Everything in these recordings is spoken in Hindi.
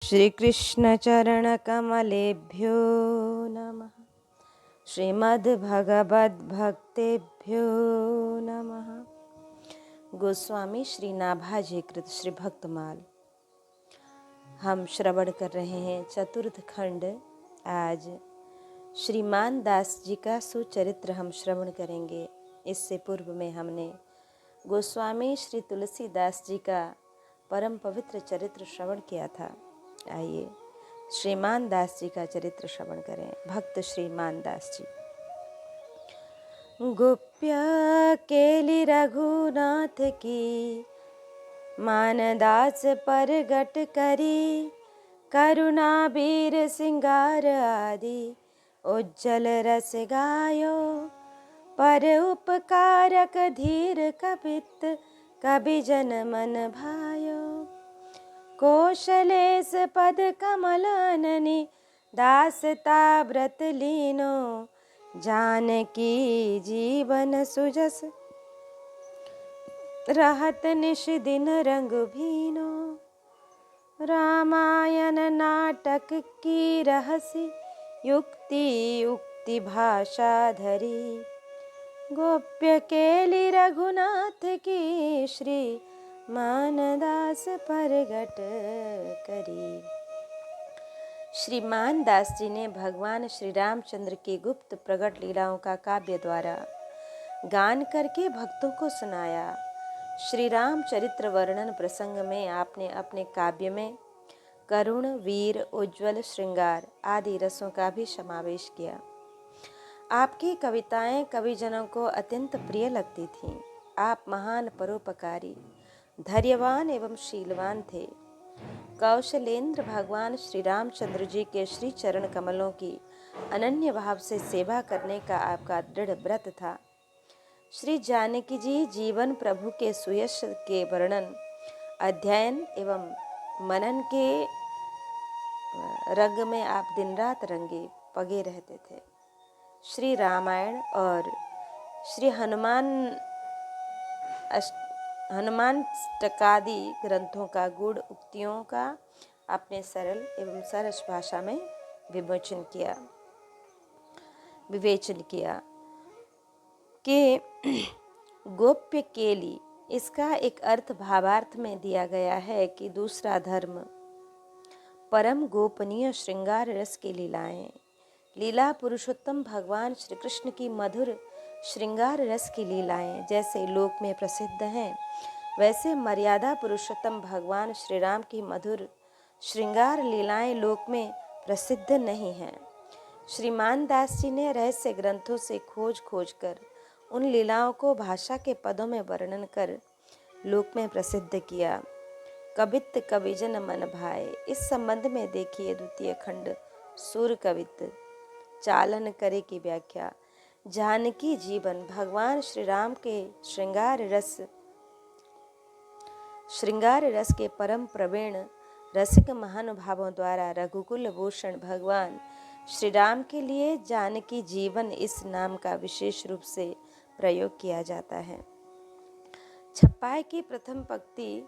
श्रीकृष्णचरणकमलेभ्यो नमः। श्रीमद्भगवद्भक्तेभ्यो नमः। गोस्वामी श्री नाभाजी कृत श्री भक्तमाल। हम श्रवण कर रहे हैं चतुर्थ खंड। आज श्रीमान दास जी का सुचरित्र हम श्रवण करेंगे। इससे पूर्व में हमने गोस्वामी श्री तुलसीदास जी का परम पवित्र चरित्र श्रवण किया था। आइए श्रीमान दास जी का चरित्र श्रवण करें। भक्त श्रीमान दास जी। गोप्य केली रघुनाथ की मानदास परगट करी, करुणा बीर सिंगार आदि उज्जवल रस गायो। पर उपकारक धीर कपित कवि जन मन भायो। कौशलेश पद कमल अननि दासता व्रत लीनो, जानकी जीवन सुजस रहत निश दिन रंग भीनो। रामायण नाटक की रहस्य युक्ति उक्ति भाषा धरी, गोप्य केली रघुनाथ की श्री मानदास परगट करी। श्रीमान दास जी ने भगवान श्री रामचंद्र की गुप्त प्रकट लीलाओं का काव्य द्वारा गान करके भक्तों को सुनाया। श्री राम चरित्र वर्णन प्रसंग में आपने अपने काव्य में करुण, वीर, उज्ज्वल, श्रृंगार आदि रसों का भी समावेश किया। आपकी कविताएं कविजनों को अत्यंत प्रिय लगती थीं। आप महान परोपकारी, धैर्यवान एवं शीलवान थे। कौशलेंद्र भगवान श्री रामचंद्र जी के श्री चरण कमलों की अनन्य भाव से सेवा करने का आपका दृढ़ व्रत था। श्री जानकी जी जीवन प्रभु के सुयश के वर्णन, अध्ययन एवं मनन के रंग में आप दिन रात रंगे पगे रहते थे। श्री रामायण और श्री हनुमानष्टकादि ग्रंथों का गूढ़ उक्तियों का आपने सरल एवं सरस भाषा में विवेचन किया कि गोप्य केली, इसका एक अर्थ भावार्थ में दिया गया है कि दूसरा धर्म, परम गोपनीय श्रृंगार रस की लीलाएं। लीला पुरुषोत्तम भगवान श्री कृष्ण की मधुर श्रृंगार रस की लीलाएं जैसे लोक में प्रसिद्ध हैं, वैसे मर्यादा पुरुषोत्तम भगवान श्री राम की मधुर श्रृंगार लीलाएं लोक में प्रसिद्ध नहीं हैं। श्रीमान दास जी ने रहस्य ग्रंथों से खोज कर उन लीलाओं को भाषा के पदों में वर्णन कर लोक में प्रसिद्ध किया। कवित कविजन मन भाए, इस संबंध में देखिए द्वितीय खंड सूर कवित चालन करे की व्याख्या। जानकी जीवन भगवान श्री राम के श्रृंगार रस के परम प्रवीण रसिक महानुभावों द्वारा रघुकुल भूषण भगवान श्री राम के लिए जानकी जीवन इस नाम का विशेष रूप से प्रयोग किया जाता है। छप्पाई की प्रथम पंक्ति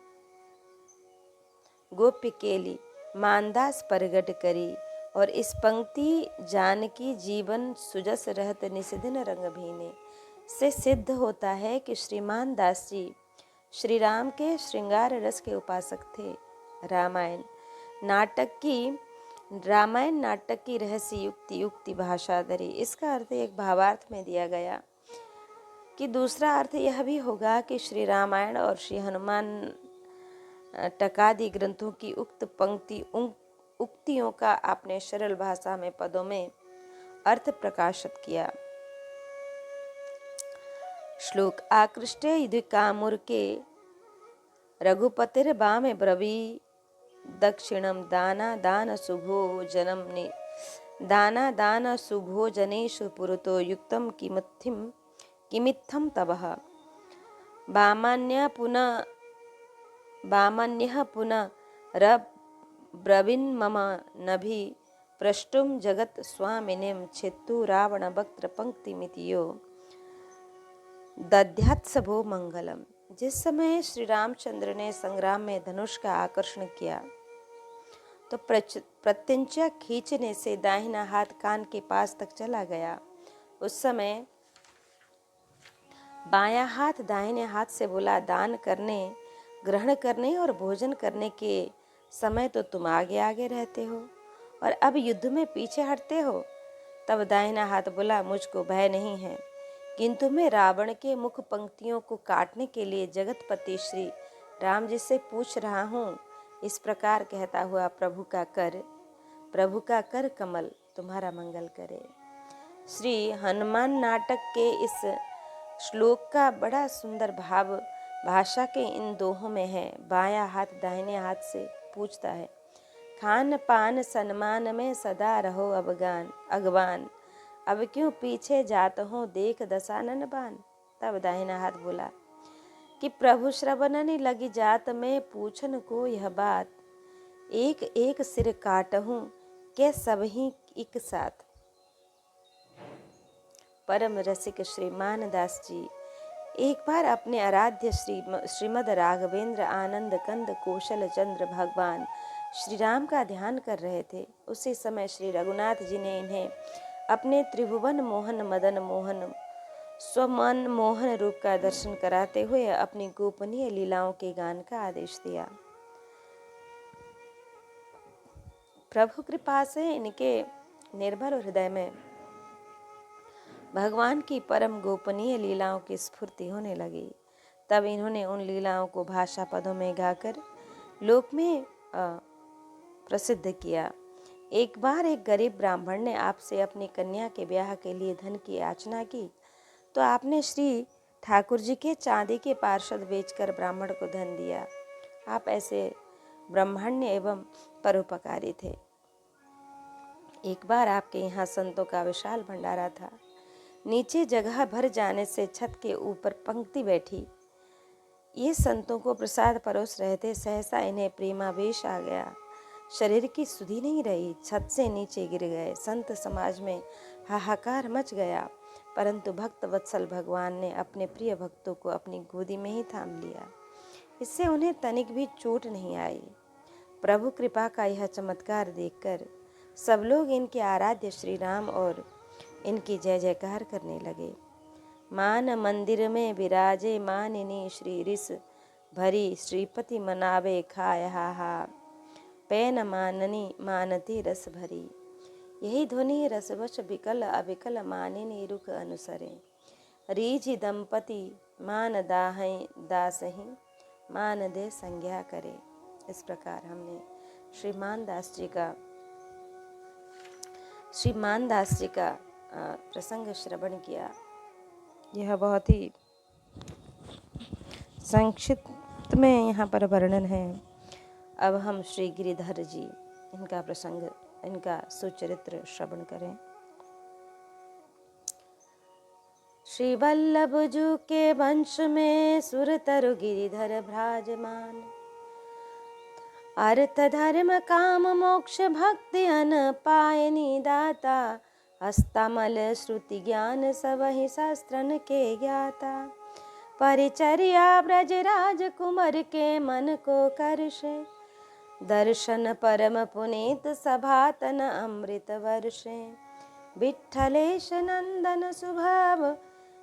गोप्य केली मानदास परगट करी, और इस पंक्ति जानकी जीवन सुजस रहत निषदिन रंग भीने से सिद्ध होता है कि श्रीमान दास जी श्री राम के श्रृंगार रस के उपासक थे। रामायण नाटक की रहस्य युक्ति भाषा धरी, इसका अर्थ एक भावार्थ में दिया गया कि दूसरा अर्थ यह भी होगा कि श्री रामायण और श्री हनुमान टकादि ग्रंथों की उक्त पंक्ति उक्तियों का आपने सरल भाषा में पदों में अर्थ प्रकाशित किया। श्लोक आकृष्टे युधि कामुर्के रघुपतिर बामे ब्रवी दक्षिणम दाना शुभो जनेषु पुरतो युक्तम किमित्थम तवः बामन्यः पुनः ब्रवीन्मम नभि प्रष्टुम जगत स्वामिनीं छित्तु रावण वक्त्र पंक्तिमिति यो दध्यात्सभो मंगलम। जिस समय श्री रामचंद्र ने संग्राम में धनुष का आकर्षण किया तो प्रत्यंचा खींचने से दाहिना हाथ कान के पास तक चला गया। उस समय बायां हाथ दाहिने हाथ से बोला, दान करने, ग्रहण करने और भोजन करने के समय तो तुम आगे आगे रहते हो और अब युद्ध में पीछे हटते हो। तब दाहिना हाथ बोला, मुझको भय नहीं है, किंतु मैं रावण के मुख पंक्तियों को काटने के लिए जगतपति श्री राम जी से पूछ रहा हूँ। इस प्रकार कहता हुआ प्रभु का कर कमल तुम्हारा मंगल करे। श्री हनुमान नाटक के इस श्लोक का बड़ा सुंदर भाव भाषा के इन दोहों में है। बायां हाथ दाहिने हाथ से पूछता है, खान पान सन्मान में सदा रहो अगवान, अब क्यों पीछे जात हो देख दशानन बान। तब दाहिना हाथ बोला कि प्रभु श्रवणनि लगी जात में पूछन को यह बात, एक एक सिर काटहूँ के सब ही एक साथ। परम रसिक श्री मानदास जी एक बार अपने आराध्य श्रीमद राघवेंद्र आनंद कंद कौशल चंद्र भगवान श्री राम का ध्यान कर रहे थे। उसी समय श्री रघुनाथ जी ने इन्हें अपने त्रिभुवन मोहन मदन मोहन स्वमन मोहन रूप का दर्शन कराते हुए अपनी गोपनीय लीलाओं के गान का आदेश दिया। प्रभु कृपा से इनके निर्भर हृदय में भगवान की परम गोपनीय लीलाओं की स्फूर्ति होने लगी। तब इन्होंने उन लीलाओं को भाषा पदों में गाकर लोक में प्रसिद्ध किया। एक बार एक गरीब ब्राह्मण ने आपसे अपनी कन्या के ब्याह के लिए धन की याचना की, तो आपने श्री ठाकुर जी के चांदी के पार्षद बेचकर ब्राह्मण को धन दिया। आप ऐसे ब्रह्मण्य एवं परोपकारी थे। एक बार आपके यहाँ संतों का विशाल भंडारा था। नीचे जगह भर जाने से छत के ऊपर पंक्ति बैठी। ये संतों को प्रसाद परोस रहे थे। सहसा इन्हें प्रेमावेश आ गया। शरीर की सुधि नहीं रही, छत से नीचे गिर गए। संत समाज में हाहाकार मच गया, परंतु भक्त वत्सल भगवान ने अपने प्रिय भक्तों को अपनी गोदी में ही थाम लिया। इससे उन्हें तनिक भी चोट नहीं आई। प्रभु कृपा का यह चमत्कार देखकर सब लोग इनके आराध्य श्री राम और इनकी जय जयकार करने लगे। मान मंदिर में विराजे मानिनी श्री रिस भरी, श्रीपति मनावे खाय हा पैन माननी मानती रस भरी। यही ध्वनि रसवश विकल अविकल मानिनी रुख अनुसरे, रीझि दंपति मान दासही मान दे संज्ञा करे। इस प्रकार हमने श्रीमान दास जी का प्रसंग श्रवण किया। यह बहुत ही संक्षिप्त में यहाँ पर वर्णन है। अब हम श्री गिरिधर जी इनका प्रसंग, इनका सुचरित्र श्रवण करें। श्री वल्लभ जू के वंश में सुर तरु गिरिधर भ्राजमान, अर्थ धर्म काम मोक्ष भक्ति अन पायनी दाता, हस्तमल श्रुति ज्ञान सब ही शास्त्रन के ज्ञाता। परिचर्या ब्रजराज कुंवर के मन को करशे, दर्शन परम पुनीत सभातन अमृत वर्षे। विठ्ठलेश नंदन स्वभाव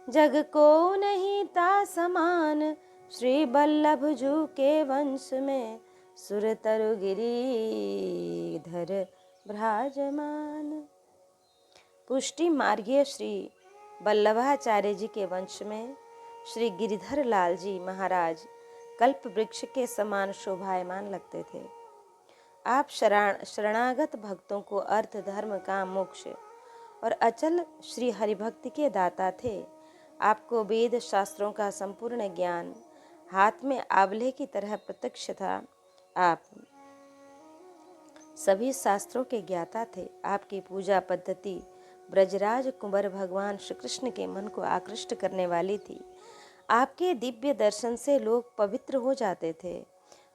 जग को नहीं ता समान, श्री वल्लभ जू के वंश में सुर तरु गिरिधर भ्राजमान। पुष्टि मार्गीय श्री वल्लभाचार्य जी के वंश में श्री गिरिधर लाल जी महाराज कल्प वृक्ष के समान शोभायमान लगते थे। आप शरणागत भक्तों को अर्थ धर्म काम मोक्ष और अचल श्री हरिभक्ति के दाता थे। आपको वेद शास्त्रों का संपूर्ण ज्ञान हाथ में आंवले की तरह प्रत्यक्ष था। आप सभी शास्त्रों के ज्ञाता थे। आपकी पूजा पद्धति ब्रजराज कुंवर भगवान श्री कृष्ण के मन को आकृष्ट करने वाली थी। आपके दिव्य दर्शन से लोग पवित्र हो जाते थे।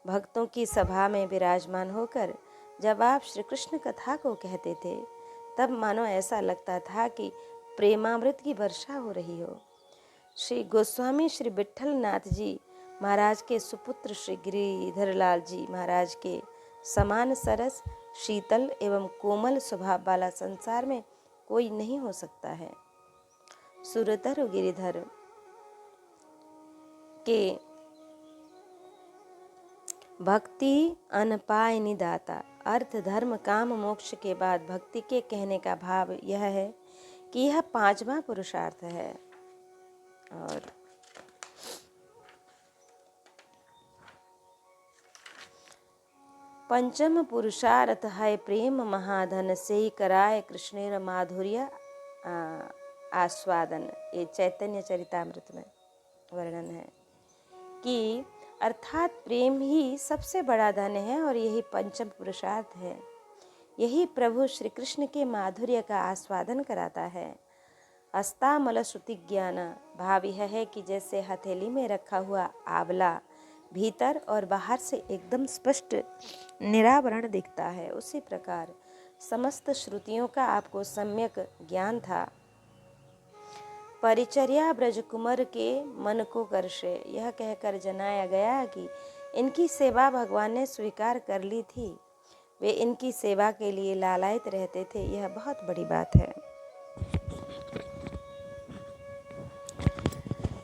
भक्तों की सभा में विराजमान होकर जब आप श्री कृष्ण कथा को कहते थे, तब मानो ऐसा लगता था कि प्रेमामृत की वर्षा हो रही हो। श्री गोस्वामी श्री विट्ठल नाथ जी महाराज के सुपुत्र श्री गिरिधर लाल जी महाराज के समान सरस शीतल एवं कोमल स्वभाव वाला संसार में कोई नहीं हो सकता है। सुरतर गिरिधर के भक्ति अनपायनि दाता। अर्थ धर्म काम मोक्ष के बाद भक्ति के कहने का भाव यह है कि यह पांचवा पुरुषार्थ है। और पंचम पुरुषार्थ है प्रेम महाधन से ही कराए कृष्णेर माधुर्य आस्वादन। ये चैतन्य चरितामृत में वर्णन है कि अर्थात प्रेम ही सबसे बड़ा धन है और यही पंचम पुरुषार्थ है। यही प्रभु श्री कृष्ण के माधुर्य का आस्वादन कराता है। अस्तामल श्रुति ज्ञान भाव यह है कि जैसे हथेली में रखा हुआ आंवला भीतर और बाहर से एकदम स्पष्ट निरावरण दिखता है, उसी प्रकार समस्त श्रुतियों का आपको सम्यक ज्ञान था। परिचर्या ब्रज कुमार के मन को कर्षे, यह कहकर जनाया गया कि इनकी सेवा भगवान ने स्वीकार कर ली थी। वे इनकी सेवा के लिए लालायित रहते थे, यह बहुत बड़ी बात है।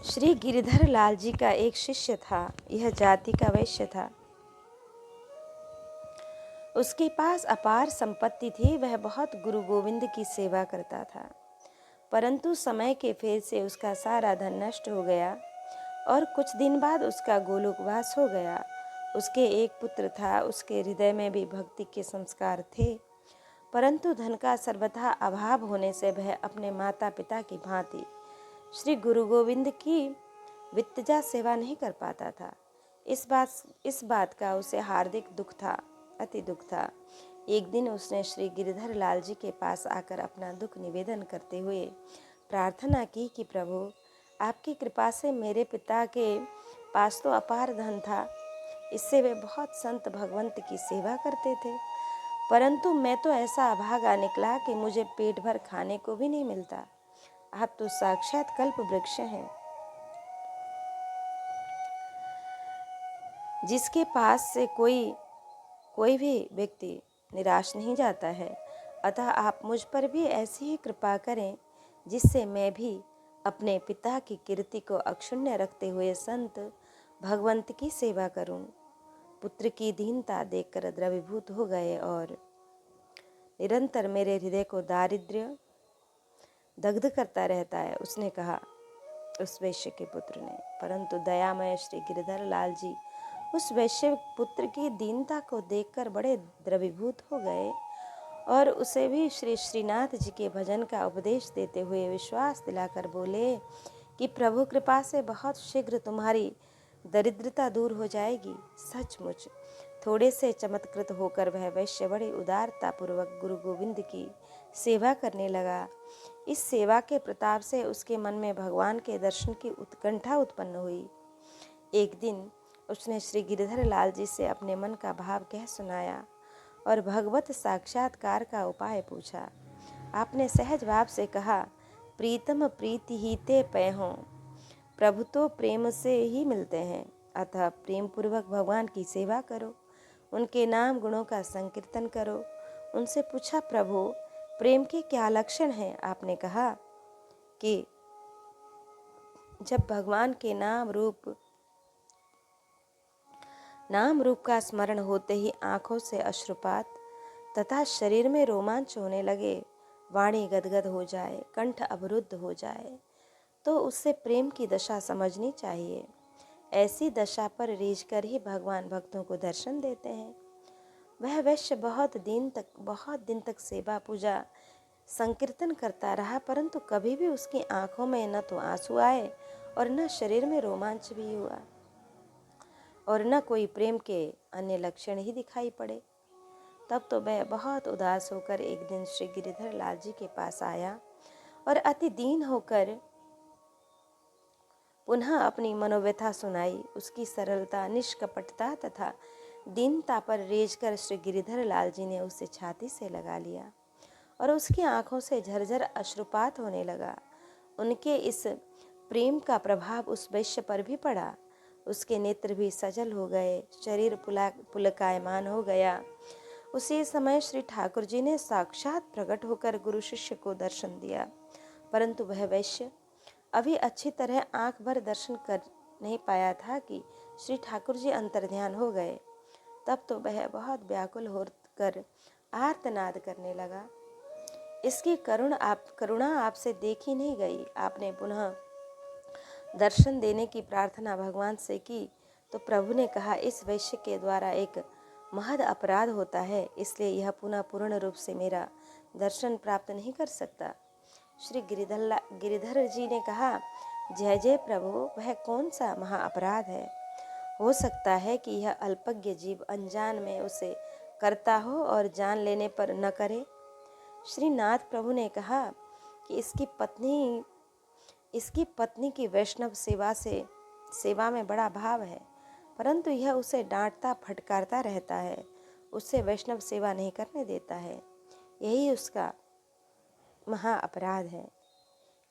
श्री गिरिधर लाल जी का एक शिष्य था, यह जाति का वैश्य था। उसके पास अपार संपत्ति थी, वह बहुत गुरु गोविंद की सेवा करता था, परंतु समय के फेर से उसका सारा धन नष्ट हो गया और कुछ दिन बाद उसका गोलोकवास हो गया। उसके एक पुत्र था, उसके हृदय में भी भक्ति के संस्कार थे, परंतु धन का सर्वथा अभाव होने से वह अपने माता पिता की भांति श्री गुरु गोविंद की वित्तजा सेवा नहीं कर पाता था। इस बात का उसे हार्दिक दुख था, अति दुख था। एक दिन उसने श्री गिरिधर लाल जी के पास आकर अपना दुख निवेदन करते हुए प्रार्थना की कि प्रभु, आपकी कृपा से मेरे पिता के पास तो अपार धन था, इससे वे बहुत संत भगवंत की सेवा करते थे, परंतु मैं तो ऐसा अभागा निकला कि मुझे पेट भर खाने को भी नहीं मिलता। आप तो साक्षात कल्प वृक्ष हैं, जिसके पास से कोई भी व्यक्ति निराश नहीं जाता है। अतः आप मुझ पर भी ऐसी ही कृपा करें जिससे मैं भी अपने पिता की कीर्ति को अक्षुण्य रखते हुए संत भगवंत की सेवा करूं। पुत्र की दीनता देखकर द्रवीभूत हो गए और निरंतर मेरे हृदय को दारिद्र्य दग्ध करता रहता है, उसने कहा, उस वैश्य के पुत्र ने। परंतु दयामय श्री गिरिधर लाल जी उस वैश्य पुत्र की दीनता को देखकर बड़े द्रवीभूत हो गए और उसे भी श्री श्रीनाथ जी के भजन का उपदेश देते हुए विश्वास दिलाकर बोले कि प्रभु कृपा से बहुत शीघ्र तुम्हारी दरिद्रता दूर हो जाएगी। सचमुच थोड़े से चमत्कृत होकर वह वैश्य बड़ी उदारता पूर्वक गुरु गोविंद की सेवा करने लगा। इस सेवा के प्रताप से उसके मन में भगवान के दर्शन की उत्कंठा उत्पन्न हुई। एक दिन उसने श्री गिरिधर लाल जी से अपने मन का भाव कह सुनाया और भगवत साक्षात्कार का उपाय पूछा। आपने सहज भाव से कहा, प्रीतम प्रीति ही ते पैहों, प्रभु तो प्रेम से ही मिलते हैं, अतः प्रेम पूर्वक भगवान की सेवा करो, उनके नाम गुणों का संकीर्तन करो। उनसे पूछा, प्रभु प्रेम के क्या लक्षण हैं? आपने कहा कि जब भगवान के नाम रूप का स्मरण होते ही आंखों से अश्रुपात तथा शरीर में रोमांच होने लगे, वाणी गदगद हो जाए, कंठ अवरुद्ध हो जाए, तो उससे प्रेम की दशा समझनी चाहिए। ऐसी दशा पर रीझ कर ही भगवान भक्तों को दर्शन देते हैं। वह वैश्य बहुत दिन तक सेवा पूजा संकीर्तन करता रहा, परंतु कभी भी उसकी आंखों में न तो आंसू आए और न शरीर में रोमांच भी हुआ और न कोई प्रेम के अन्य लक्षण ही दिखाई पड़े। तब तो वह बहुत उदास होकर एक दिन श्री गिरिधर लाल जी के पास आया और अति दीन होकर पुनः अपनी मनोव्यथा सुनाई। उसकी सरलता, निष्कपटता तथा दीनता पर रेझ कर श्री गिरिधर लाल जी ने उसे छाती से लगा लिया और उसकी आंखों से झरझर अश्रुपात होने लगा। उनके इस प्रेम का प्रभाव उस वैश्य पर भी पड़ा। उसके नेत्र भी सजल हो गए, शरीर पुलकायमान हो गया उसी समय श्री ठाकुर जी ने साक्षात प्रकट होकर गुरु शिष्य को दर्शन दिया, परंतु वह वैश्य अभी अच्छी तरह आंख भर दर्शन कर नहीं पाया था कि श्री ठाकुर जी अंतर्ध्यान हो गए। तब तो वह बहुत व्याकुल होकर आर्तनाद करने लगा, इसकी करुणा आपसे देखी नहीं गई। आपने पुनः दर्शन देने की प्रार्थना भगवान से की तो प्रभु ने कहा, इस वैश्य के द्वारा एक महद अपराध होता है, इसलिए यह पुनः पूर्ण रूप से मेरा दर्शन प्राप्त नहीं कर सकता। श्री गिरिधर जी ने कहा, जय जय प्रभु, वह कौन सा महा अपराध है? हो सकता है कि यह अल्पज्ञ जीव अनजान में उसे करता हो और जान लेने पर न करे। श्री नाथ प्रभु ने कहा कि इसकी पत्नी की वैष्णव सेवा में बड़ा भाव है, परंतु यह उसे डांटता फटकारता रहता है, उससे वैष्णव सेवा नहीं करने देता है, यही उसका महा अपराध है।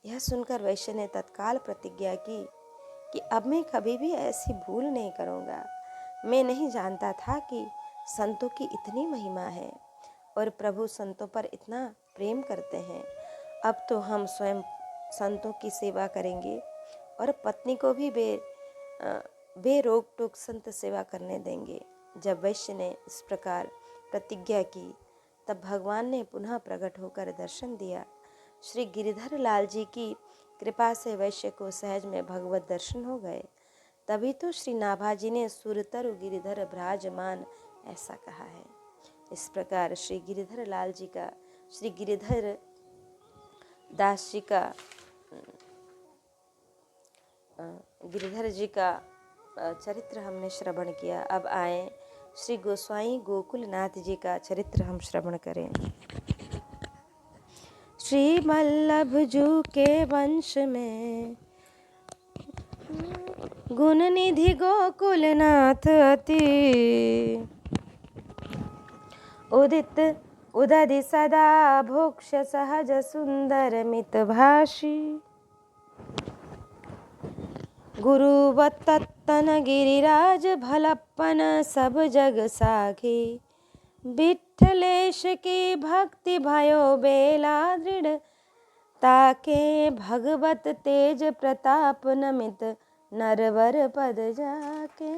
यह सुनकर वैश्य ने तत्काल प्रतिज्ञा की कि अब मैं कभी भी ऐसी भूल नहीं करूँगा। मैं नहीं जानता था कि संतों की इतनी महिमा है और प्रभु संतों पर इतना प्रेम करते हैं। अब तो हम स्वयं संतों की सेवा करेंगे और पत्नी को भी बेरोक टोक संत सेवा करने देंगे। जब वैश्य ने इस प्रकार प्रतिज्ञा की तब भगवान ने पुनः प्रकट होकर दर्शन दिया। श्री गिरिधर लाल जी की कृपा से वैश्य को सहज में भगवत दर्शन हो गए। तभी तो श्री नाभाजी ने सुरतरु गिरिधर भ्राजमान ऐसा कहा है। इस प्रकार श्री गिरिधर लाल जी का, श्री गिरिधर दास जी का, गिरिधर जी का चरित्र हमने श्रवण किया। अब आए श्री गोस्वामी गोकुलनाथ जी का चरित्र हम श्रवण करें। श्री वल्लभ जू के वंश में गुण निधि गोकुलनाथ अति उदधि सदा भोक्ष सहज सुंदर मित भाषी गुरुवत्तन गिरिराज भलप्पन सब जग साखी विठलेश की भक्ति भयो बेला दृढ़ ताके भगवत तेज प्रताप नमित नरवर पद जाके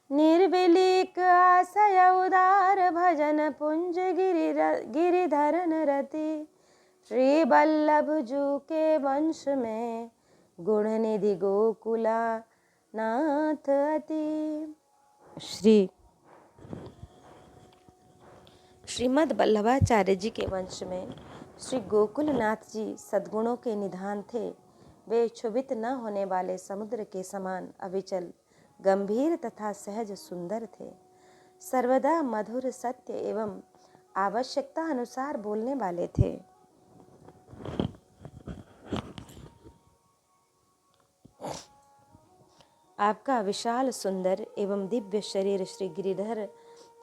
निर्विलीक आशय उदार भजन पुंज गिरिधरन रति श्री वल्लभ जू के वंश में गुण निधि गोकुला नाथ अति। श्रीमद् वल्लभाचार्य जी के वंश में श्री गोकुलनाथ जी सद्गुणों के निधान थे। वे क्षुभित न होने वाले समुद्र के समान अविचल, गंभीर तथा सहज सुंदर थे। सर्वदा मधुर, सत्य एवं आवश्यकता अनुसार बोलने वाले थे। आपका विशाल सुंदर एवं दिव्य शरीर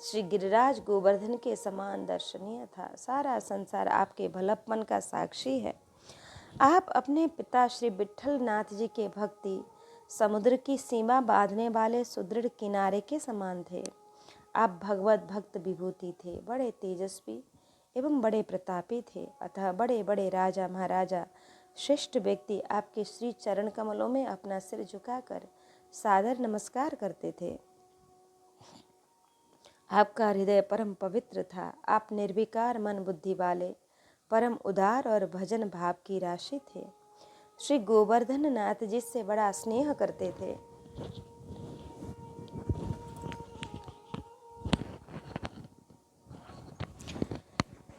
श्री गिरिराज गोवर्धन के समान दर्शनीय था। सारा संसार आपके भलपन का साक्षी है। आप अपने पिता श्री विट्ठल नाथ जी के भक्ति समुद्र की सीमा बांधने वाले सुदृढ़ किनारे के समान थे। आप भगवत भक्त विभूति थे, बड़े तेजस्वी एवं बड़े प्रतापी थे। अतः बड़े बड़े राजा महाराजा श्रेष्ठ व्यक्ति आपके श्री चरण कमलों में अपना सिर झुकाकर सादर नमस्कार करते थे। आपका हृदय परम पवित्र था। आप निर्विकार मन बुद्धि वाले, परम उदार और भजन भाव की राशि थे। श्री गोवर्धन नाथ जी से बड़ा स्नेह करते थे।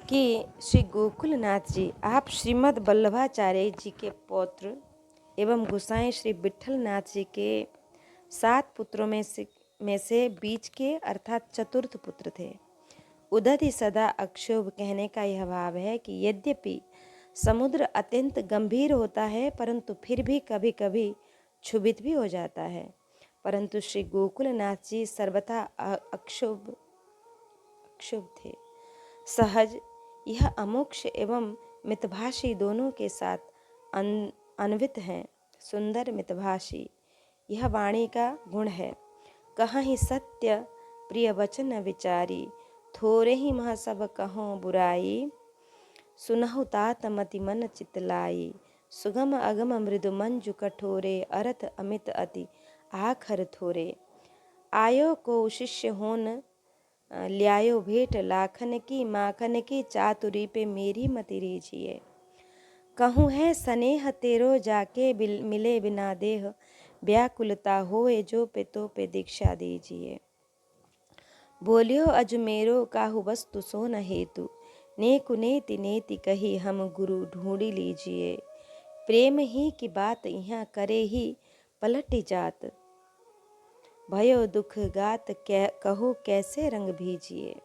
कि श्री गोकुलनाथ जी, आप श्रीमद् वल्लभाचार्य जी के पौत्र एवं गोसाई श्री विट्ठल नाथ जी के 7 पुत्रों में से बीच के अर्थात चतुर्थ पुत्र थे। उदधि सदा अक्षोभ कहने का यह भाव है कि यद्यपि समुद्र अत्यंत गंभीर होता है परंतु फिर भी कभी कभी क्षुभित भी हो जाता है, परंतु श्री गोकुलनाथ जी सर्वथा अक्षुभ थे। सहज, यह अमोक्ष एवं मितभाषी दोनों के साथ अन्वित हैं। सुंदर मितभाषी, यह वाणी का गुण है। कहाँ ही सत्य प्रिय वचन विचारी, थोरे ही मह सब कहों बुराई, सुनहु तात मति मन चितलाई, सुगम अगम मृदु मंजु कठोरे, अरथ अमित अति आखर थोरे। आयो को शिष्य होन ल्यायो भेंट लाखन की, माखन की चातुरी पे मेरी मति रीझिए। कहूँ है स्नेह तेरो जाके मिले बिना देह, व्याकुलता होए जो पे तो पे दीक्षा दीजिए। बोलियो अजमेरो काहू वस्तु सो न हेतु, नेकु नेति नेति कही हम गुरु ढूंढी लीजिए। प्रेम ही की बात यहाँ करे ही पलटी जात, भयो दुख गात कहो कैसे रंग भीजिए।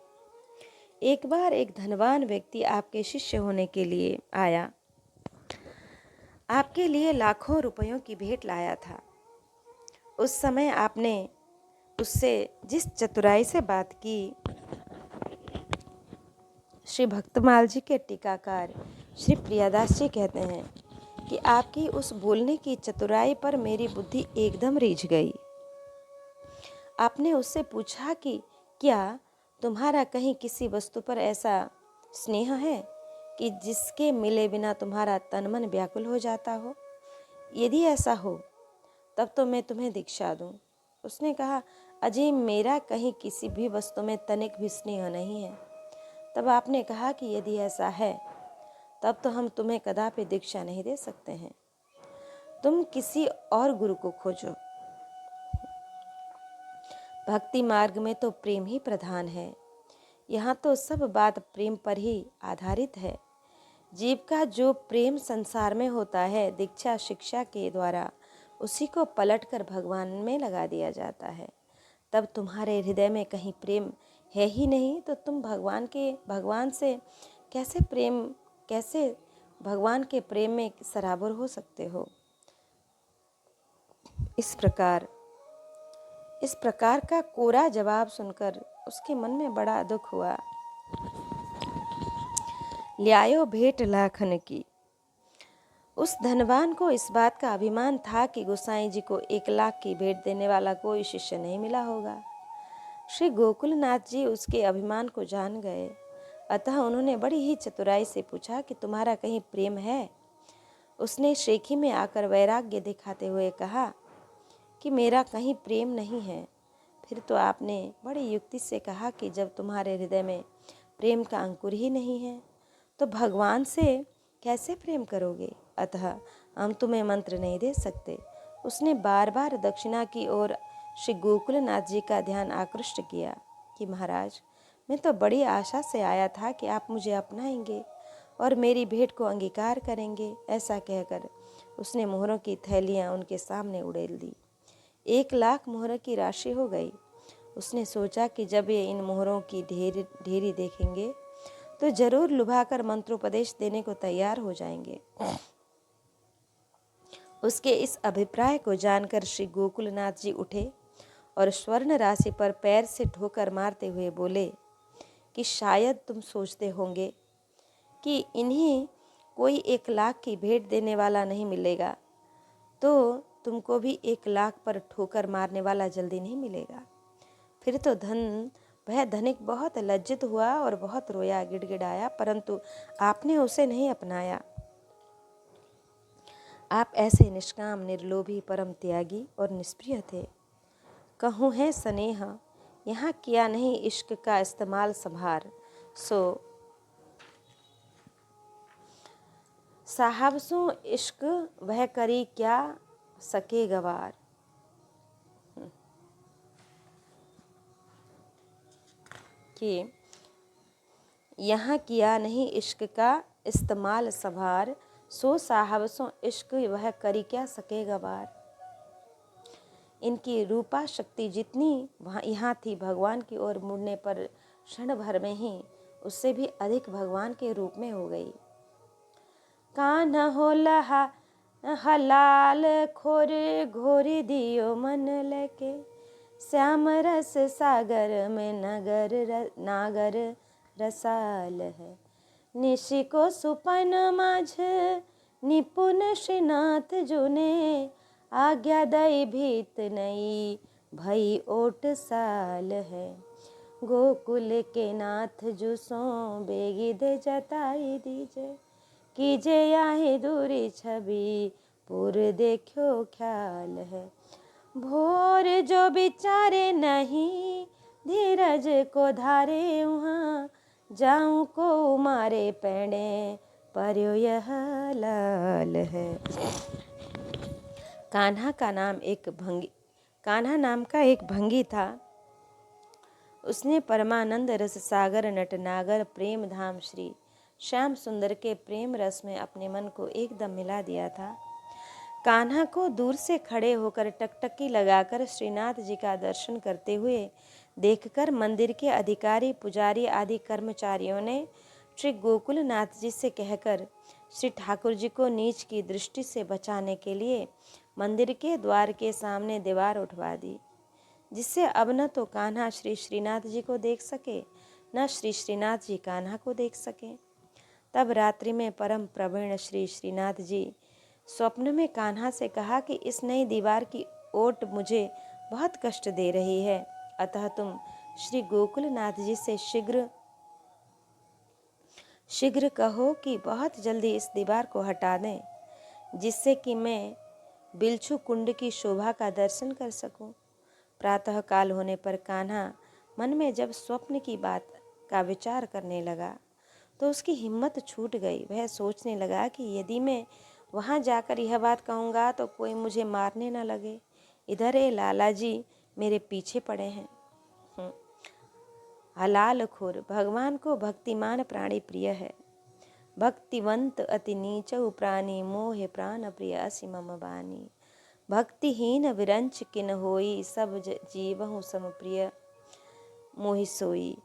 एक बार एक धनवान व्यक्ति आपके शिष्य होने के लिए आया, आपके लिए लाखों रुपयों की भेंट लाया था। उस समय आपने उससे जिस चतुराई से बात की, श्री भक्तमाल जी के टीकाकार श्री प्रियादास जी कहते हैं कि आपकी उस बोलने की चतुराई पर मेरी बुद्धि एकदम रीझ गई। आपने उससे पूछा कि क्या तुम्हारा कहीं किसी वस्तु पर ऐसा स्नेह है कि जिसके मिले बिना तुम्हारा तन मन व्याकुल हो जाता हो? यदि ऐसा हो तब तो मैं तुम्हें दीक्षा दूं। उसने कहा, अजी मेरा कहीं किसी भी वस्तु में तनिक भी स्नेह नहीं है। तब आपने कहा कि यदि ऐसा है तब तो हम तुम्हें कदापि दीक्षा नहीं दे सकते हैं, तुम किसी और गुरु को खोजो। भक्ति मार्ग में तो प्रेम ही प्रधान है, यहाँ तो सब बात प्रेम पर ही आधारित है। जीव का जो प्रेम संसार में होता है, दीक्षा शिक्षा के द्वारा उसी को पलटकर भगवान में लगा दिया जाता है। तब तुम्हारे हृदय में कहीं प्रेम है ही नहीं तो तुम भगवान से कैसे भगवान के प्रेम में सराबोर हो सकते हो? इस प्रकार का कोरा जवाब सुनकर उसके मन में बड़ा दुख हुआ। ल्यायो भेंट लाखन की। उस धनवान को इस बात का अभिमान था कि गोसाई जी को 1 लाख की भेंट देने वाला कोई शिष्य नहीं मिला होगा। श्री गोकुलनाथ जी उसके अभिमान को जान गए, अतः उन्होंने बड़ी ही चतुराई से पूछा कि तुम्हारा कहीं प्रेम है? उसने शेखी में आकर वैराग्य दिखाते हुए कहा कि मेरा कहीं प्रेम नहीं है। फिर तो आपने बड़ी युक्ति से कहा कि जब तुम्हारे हृदय में प्रेम का अंकुर ही नहीं है तो भगवान से कैसे प्रेम करोगे? अतः हम तुम्हें मंत्र नहीं दे सकते। उसने बार बार दक्षिणा की ओर श्री गोकुलनाथ जी का ध्यान आकृष्ट किया कि महाराज, मैं तो बड़ी आशा से आया था कि आप मुझे अपनाएंगे और मेरी भेंट को अंगीकार करेंगे। ऐसा कहकर उसने मोहरों की थैलियाँ उनके सामने उड़ेल दी। 1 लाख मोहरों की राशि हो गई। उसने सोचा कि जब ये इन मोहरों की ढेरी देखेंगे तो जरूर लुभाकर मंत्रोपदेश देने को तैयार हो जाएंगे। उसके इस अभिप्राय को जानकर श्री गोकुलनाथ जी उठे और स्वर्ण राशि पर पैर से ठोकर मारते हुए बोले कि शायद तुम सोचते होंगे कि इन्हीं कोई 1 लाख की भेंट देने वाला नहीं मिलेगा तो तुमको भी 1 लाख पर ठोकर मारने वाला जल्दी नहीं मिलेगा। फिर तो वह धनिक बहुत लज्जित हुआ और बहुत रोया, गिड़गिड़ाया, परंतु आपने उसे नहीं अपनाया। आप ऐसे निष्काम, निर्लोभी, परम त्यागी और निष्प्रिय थे। कहूँ है स्नेह यहाँ किया नहीं इश्क का इस्तेमाल संभार, सो साहबसों इश्क वह करी क्या सके गवार। कि यहाँ किया नहीं इश्क का इस्तेमाल संभार, सो साहबसों इश्क वह करी क्या सके गवार। इनकी रूपा शक्ति जितनी यहाँ थी, भगवान की ओर मुड़ने पर क्षण भर में ही उससे भी अधिक भगवान के रूप में हो गई। कान्हा हो लहा हलाल खोर घोरी दियो मन लेके, श्याम रस सागर में नागर रसाल है। निशि को सुपन माझ निपुण श्रीनाथ जुने, आज्ञा दई भीत नई भई ओट साल है। गोकुल के नाथ जुसो बेगी दे जताई दीजे, कीजे आहे दूरी छवि पुर देखो ख्याल है। भोर जो बिचारे नहीं धीरज को धारे, वहाँ जाऊं को मारे पेड़े पर्यो यह लाल है। कान्हा नाम का एक भंगी था। उसने परमानंद रस सागर नटनागर प्रेम धाम श्री श्याम सुंदर के प्रेम रस में अपने मन को एकदम मिला दिया था। कान्हा को दूर से खड़े होकर टकटकी लगाकर श्रीनाथ जी का दर्शन करते हुए देखकर मंदिर के अधिकारी पुजारी आदि कर्मचारियों ने श्री गोकुलनाथ जी से कहकर श्री ठाकुर जी को नीच की दृष्टि से बचाने के लिए मंदिर के द्वार के सामने दीवार उठवा दी, जिससे अब न तो कान्हा श्री श्रीनाथ जी को देख सके, न श्री श्रीनाथ जी कान्हा को देख सके। तब रात्रि में परम प्रवीण श्री श्रीनाथ जी स्वप्न में कान्हा से कहा कि इस नई दीवार की ओट मुझे बहुत कष्ट दे रही है, अतः तुम श्री गोकुलनाथ जी से शीघ्र कहो कि बहुत जल्दी इस दीवार को हटा दें, जिससे कि मैं बिलछू कुंड की शोभा का दर्शन कर सकूं। प्रातः काल होने पर कान्हा मन में जब स्वप्न की बात का विचार करने लगा तो उसकी हिम्मत छूट गई। वह सोचने लगा कि यदि मैं वहाँ जाकर यह बात कहूँगा तो कोई मुझे मारने न लगे, इधर ये लाला जी मेरे पीछे पड़े हैं। हलाल खोर, भगवान को भक्तिमान प्राणी प्रिय है। भक्तिवंत अति नीचउ प्राणी, मोहे प्राण प्रिय असी मम बानी। भक्तिहीन विरंच किन होई, सब जीवहु सम प्रिय मोहि सोई।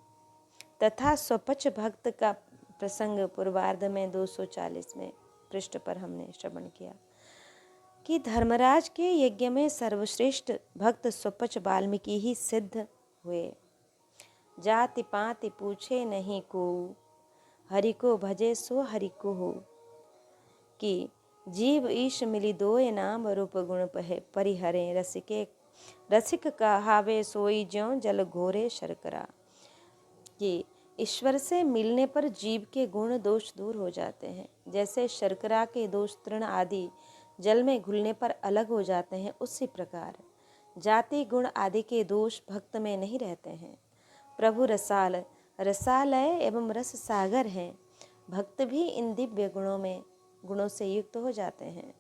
तथा स्वपच भक्त का प्रसंग पूर्वार्ध में 240 में पृष्ठ पर हमने श्रवण किया कि धर्मराज के यज्ञ में सर्वश्रेष्ठ भक्त स्वपच वाल्मीकि ही सिद्ध हुए। जाति पाति पूछे नहीं को, हरि को भजे सो हरि को हो। कि जीव ईश मिली दोय नाम, रूप गुण परिहरे रसिक कहावे सोई ज्यों जल घोरे शर्करा। कि ईश्वर से मिलने पर जीव के गुण दोष दूर हो जाते हैं, जैसे शर्करा के दोष तृण आदि जल में घुलने पर अलग हो जाते हैं, उसी प्रकार जाति गुण आदि के दोष भक्त में नहीं रहते हैं। प्रभु रसालय एवं रस सागर हैं, भक्त भी इन दिव्य गुणों से युक्त हो जाते हैं।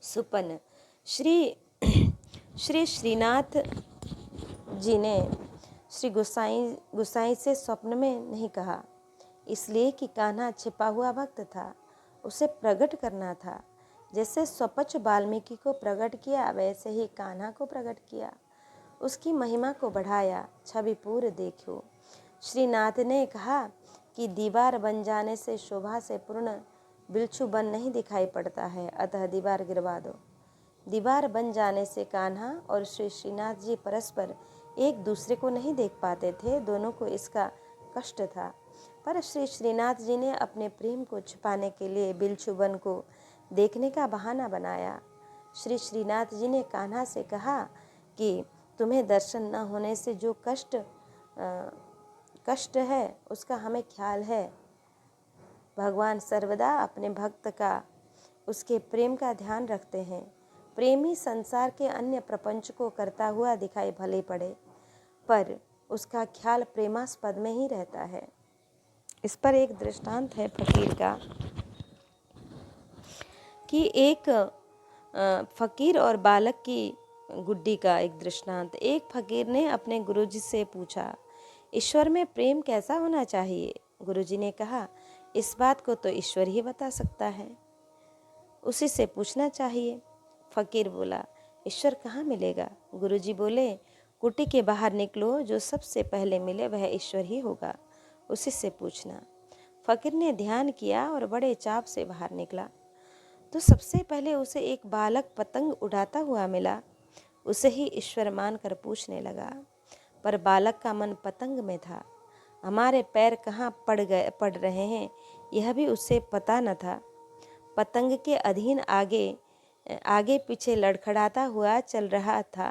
सुपन, श्री श्रीनाथ जी ने श्री गुसाई से स्वप्न में नहीं कहा, इसलिए कि कान्हा छिपा हुआ भक्त था, उसे प्रकट करना था। जैसे स्वपच वाल्मीकि को प्रकट किया, वैसे ही कान्हा को प्रकट किया, उसकी महिमा को बढ़ाया। छवि पूर देखो। श्रीनाथ ने कहा कि दीवार बन जाने से शोभा से पूर्ण बिलछू बन नहीं दिखाई पड़ता है, अतः दीवार गिरवा दो। दीवार बन जाने से कान्हा और श्री श्रीनाथ जी परस्पर एक दूसरे को नहीं देख पाते थे, दोनों को इसका कष्ट था। पर श्री श्रीनाथ जी ने अपने प्रेम को छिपाने के लिए बिलछू बन को देखने का बहाना बनाया। श्री श्रीनाथ जी ने कान्हा से कहा कि तुम्हें दर्शन न होने से जो कष्ट है उसका हमें ख्याल है। भगवान सर्वदा अपने भक्त का, उसके प्रेम का ध्यान रखते हैं। प्रेमी संसार के अन्य प्रपंच को करता हुआ दिखाई भले पड़े, पर उसका ख्याल प्रेमास्पद में ही रहता है। इस पर एक दृष्टांत है फकीर का कि एक फकीर और बालक की गुड्डी का एक दृष्टांत। एक फकीर ने अपने गुरुजी से पूछा, ईश्वर में प्रेम कैसा होना चाहिए? गुरुजी ने कहा, इस बात को तो ईश्वर ही बता सकता है, उसी से पूछना चाहिए। फकीर बोला, ईश्वर कहाँ मिलेगा? गुरुजी बोले, कुटी के बाहर निकलो, जो सबसे पहले मिले वह ईश्वर ही होगा, उसी से पूछना। फकीर ने ध्यान किया और बड़े चाव से बाहर निकला तो सबसे पहले उसे एक बालक पतंग उड़ाता हुआ मिला। उसे ही ईश्वर मानकर पूछने लगा, पर बालक का मन पतंग में था। हमारे पैर कहाँ पड़ रहे हैं यह भी उसे पता न था। पतंग के अधीन आगे आगे पीछे लड़खड़ाता हुआ चल रहा था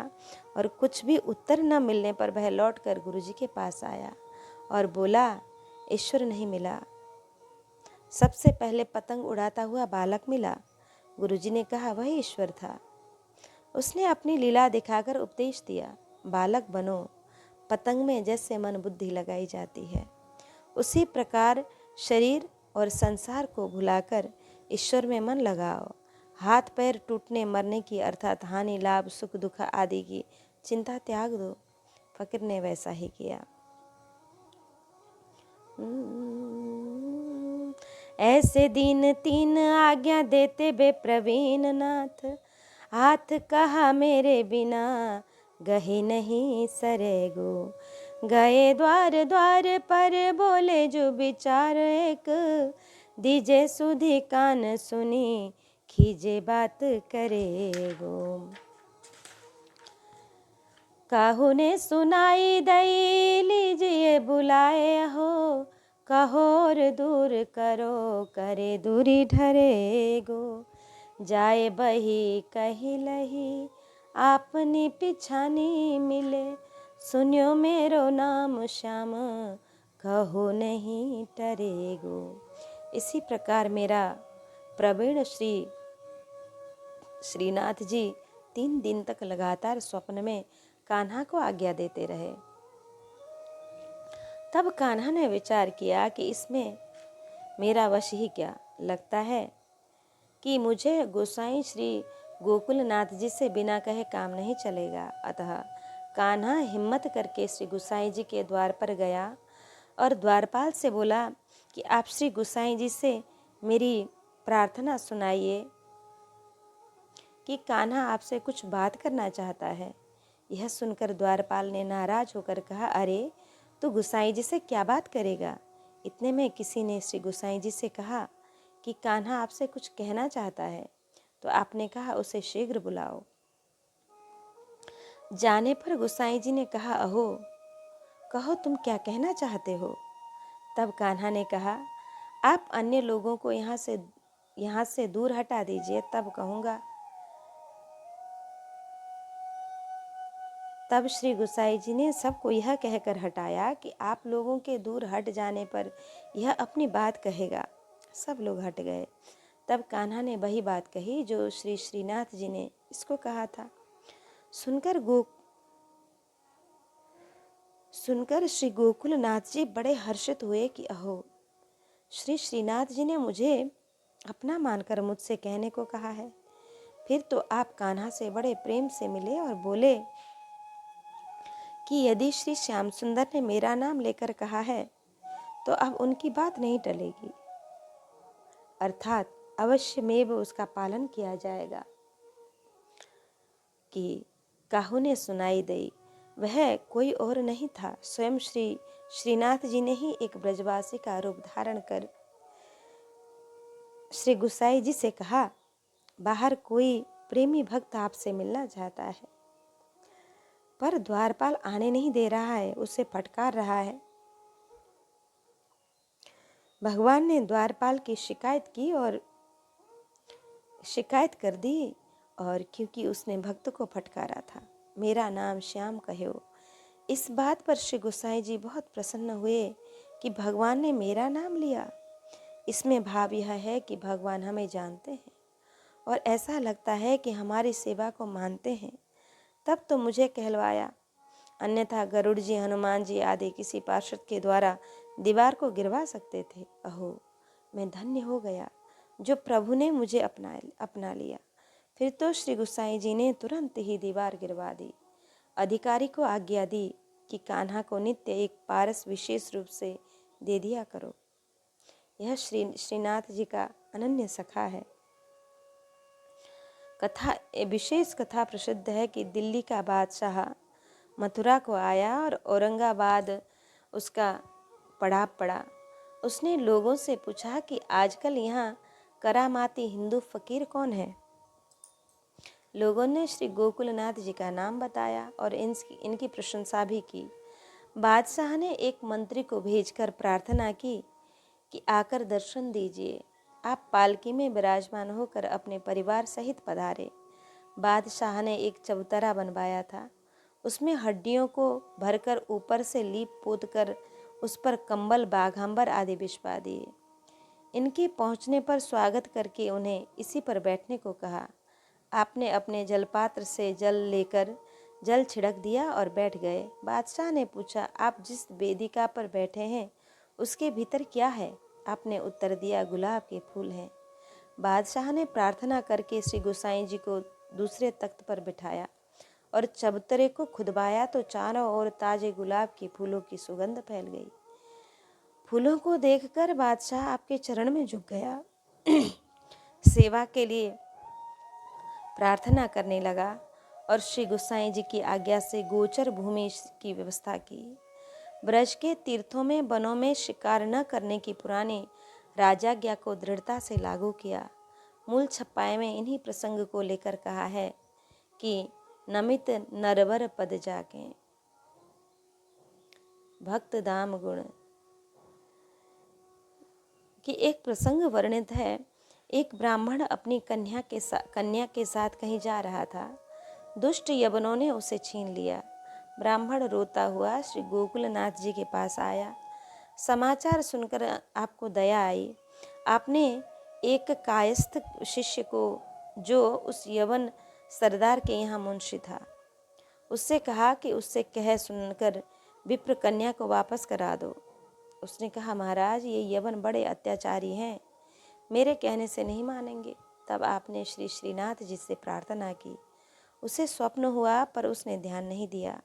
और कुछ भी उत्तर न मिलने पर वह लौटकर गुरुजी के पास आया और बोला, ईश्वर नहीं मिला। सबसे पहले पतंग उड़ाता हुआ बालक मिला। गुरुजी ने कहा वही ईश्वर था। उसने अपनी लीला दिखाकर उपदेश दिया, बालक बनो, पतंग में जैसे मन बुद्धि लगाई जाती है उसी प्रकार शरीर और संसार को भुलाकर ईश्वर में मन लगाओ। हाथ पैर टूटने मरने की अर्थात हानि लाभ सुख दुख आदि की चिंता त्याग दो। फकीर ने वैसा ही किया। ऐसे दीन तीन आज्ञा देते बे प्रवीण नाथ, हाथ कहा मेरे बिना गहे नहीं सरे गो। गए द्वार द्वार पर बोले जो विचार एक, दीजे सुधी कान सुनी खीजे बात करेगो। काहू ने सुनाई दई लीजिए बुलाए हो, कहो और दूर करो करे दूरी ढरेगो। जाए बही कही लही आपनी पिछानी मिले, सुनियो मेरो नाम श्याम कहो नहीं टरेगो। इसी प्रकार मेरा प्रवीण श्रीनाथ जी 3 दिन तक लगातार स्वप्न में कान्हा को आज्ञा देते रहे। तब कान्हा ने विचार किया कि इसमें मेरा वश ही क्या, लगता है कि मुझे गोसाई श्री गोकुलनाथ जी से बिना कहे काम नहीं चलेगा। अतः कान्हा हिम्मत करके श्री गोसाई जी के द्वार पर गया और द्वारपाल से बोला कि आप श्री गोसाई जी से मेरी प्रार्थना सुनाइए कि कान्हा आपसे कुछ बात करना चाहता है। यह सुनकर द्वारपाल ने नाराज होकर कहा, अरे तू गोसाई जी से क्या बात करेगा। इतने में किसी ने श्री गोसाई जी से कहा कि कान्हा आपसे कुछ कहना चाहता है। तो आपने कहा उसे शीघ्र बुलाओ। जाने पर गोसाई जी ने कहा, अहो कहो तुम क्या कहना चाहते हो। तब कान्हा ने कहा, आप अन्य लोगों को यहाँ से दूर हटा दीजिए तब कहूँगा। तब श्री गोसाई जी ने सबको यह कहकर हटाया कि आप लोगों के दूर हट जाने पर यह अपनी बात कहेगा। सब लोग हट गए। तब कान्हा ने वही बात कही जो श्री श्रीनाथ जी ने इसको कहा था। सुनकर श्री गोकुलनाथ जी बड़े हर्षित हुए कि अहो, श्री श्रीनाथ जी ने मुझे अपना मानकर मुझसे कहने को कहा है। फिर तो आप कान्हा से बड़े प्रेम से मिले और बोले कि यदि श्री श्याम सुंदर ने मेरा नाम लेकर कहा है तो अब उनकी बात नहीं टलेगी, अर्थात अवश्य में उसका पालन किया जाएगा। कि काहू ने सुनाई दई, वह कोई और नहीं था, स्वयं श्री श्रीनाथ जी ने ही एक ब्रजवासी का रूप धारण कर श्री गोसाई जी से कहा, बाहर कोई प्रेमी भक्त आपसे मिलना चाहता है, पर द्वारपाल आने नहीं दे रहा है, उसे फटकार रहा है। भगवान ने द्वारपाल की शिकायत की और शिकायत कर दी, और क्योंकि उसने भक्त को फटकारा था, मेरा नाम श्याम कहो। इस बात पर श्री गोसाई जी बहुत प्रसन्न हुए कि भगवान ने मेरा नाम लिया। इसमें भाव यह है कि भगवान हमें जानते हैं और ऐसा लगता है कि हमारी सेवा को मानते हैं, तब तो मुझे कहलवाया, अन्यथा गरुड़ जी हनुमान जी आदि किसी पार्षद के द्वारा दीवार को गिरवा सकते थे। अहो, मैं धन्य हो गया जो प्रभु ने मुझे अपना लिया। फिर तो श्री गोसाई जी ने तुरंत ही दीवार गिरवा दी। अधिकारी को आज्ञा दी कि कान्हा को नित्य एक पारस विशेष रूप से दे दिया करो। यह श्रीनाथ जी का अनन्य सखा है। विशेष कथा प्रसिद्ध है कि दिल्ली का बादशाह मथुरा को आया और औरंगाबाद उसका पड़ाव पड़ा। उसने लोगों से पूछा कि आजकल यहाँ करामाती हिंदू फकीर कौन है। लोगों ने श्री गोकुलनाथ जी का नाम बताया और इनकी प्रशंसा भी की। बादशाह ने एक मंत्री को भेजकर प्रार्थना की कि आकर दर्शन दीजिए। आप पालकी में विराजमान होकर अपने परिवार सहित पधारे। बादशाह ने एक चबूतरा बनवाया था। उसमें हड्डियों को भरकर ऊपर से लीप पोत कर उस पर कंबल, बाघांबर आदि बिछवा दिए। इनके पहुंचने पर स्वागत करके उन्हें इसी पर बैठने को कहा। आपने अपने जलपात्र से जल लेकर जल छिड़क दिया और बैठ गए। बादशाह ने पूछा, आप जिस वेदिका पर बैठे हैं उसके भीतर क्या है? आपने उत्तर दिया, गुलाब के फूल हैं। बादशाह ने प्रार्थना करके श्री गोसाई जी को दूसरे तख्त पर बिठाया और चबूतरे को खुदवाया तो चारों ओर ताजे गुलाब के फूलों की सुगंध फैल गई। फूलों को देखकर बादशाह आपके चरण में झुक गया, सेवा के लिए प्रार्थना करने लगा और श्री गोसाई जी की आज्ञा से गोचर भूमि की व्यवस्था की। ब्रज के तीर्थों में, वनों में शिकार न करने की पुरानी राजाज्ञा को दृढ़ता से लागू किया। मूल छप्पाई में इन्हीं प्रसंग को लेकर कहा है कि नमित नरवर पद जाके भक्त दाम गुण की एक प्रसंग वर्णित है। एक ब्राह्मण अपनी कन्या के साथ कहीं जा रहा था। दुष्ट यवनों ने उसे छीन लिया। ब्राह्मण रोता हुआ श्री गोकुलनाथ जी के पास आया। समाचार सुनकर आपको दया आई। आपने एक कायस्थ शिष्य को, जो उस यवन सरदार के यहाँ मुंशी था, उससे कहा कि उससे कह सुनकर विप्र कन्या को वापस करा दो। उसने कहा, महाराज, ये यवन बड़े अत्याचारी हैं, मेरे कहने से नहीं मानेंगे। तब आपने श्री श्रीनाथ जी से प्रार्थना की। उसे स्वप्न हुआ पर उसने ध्यान नहीं दिया।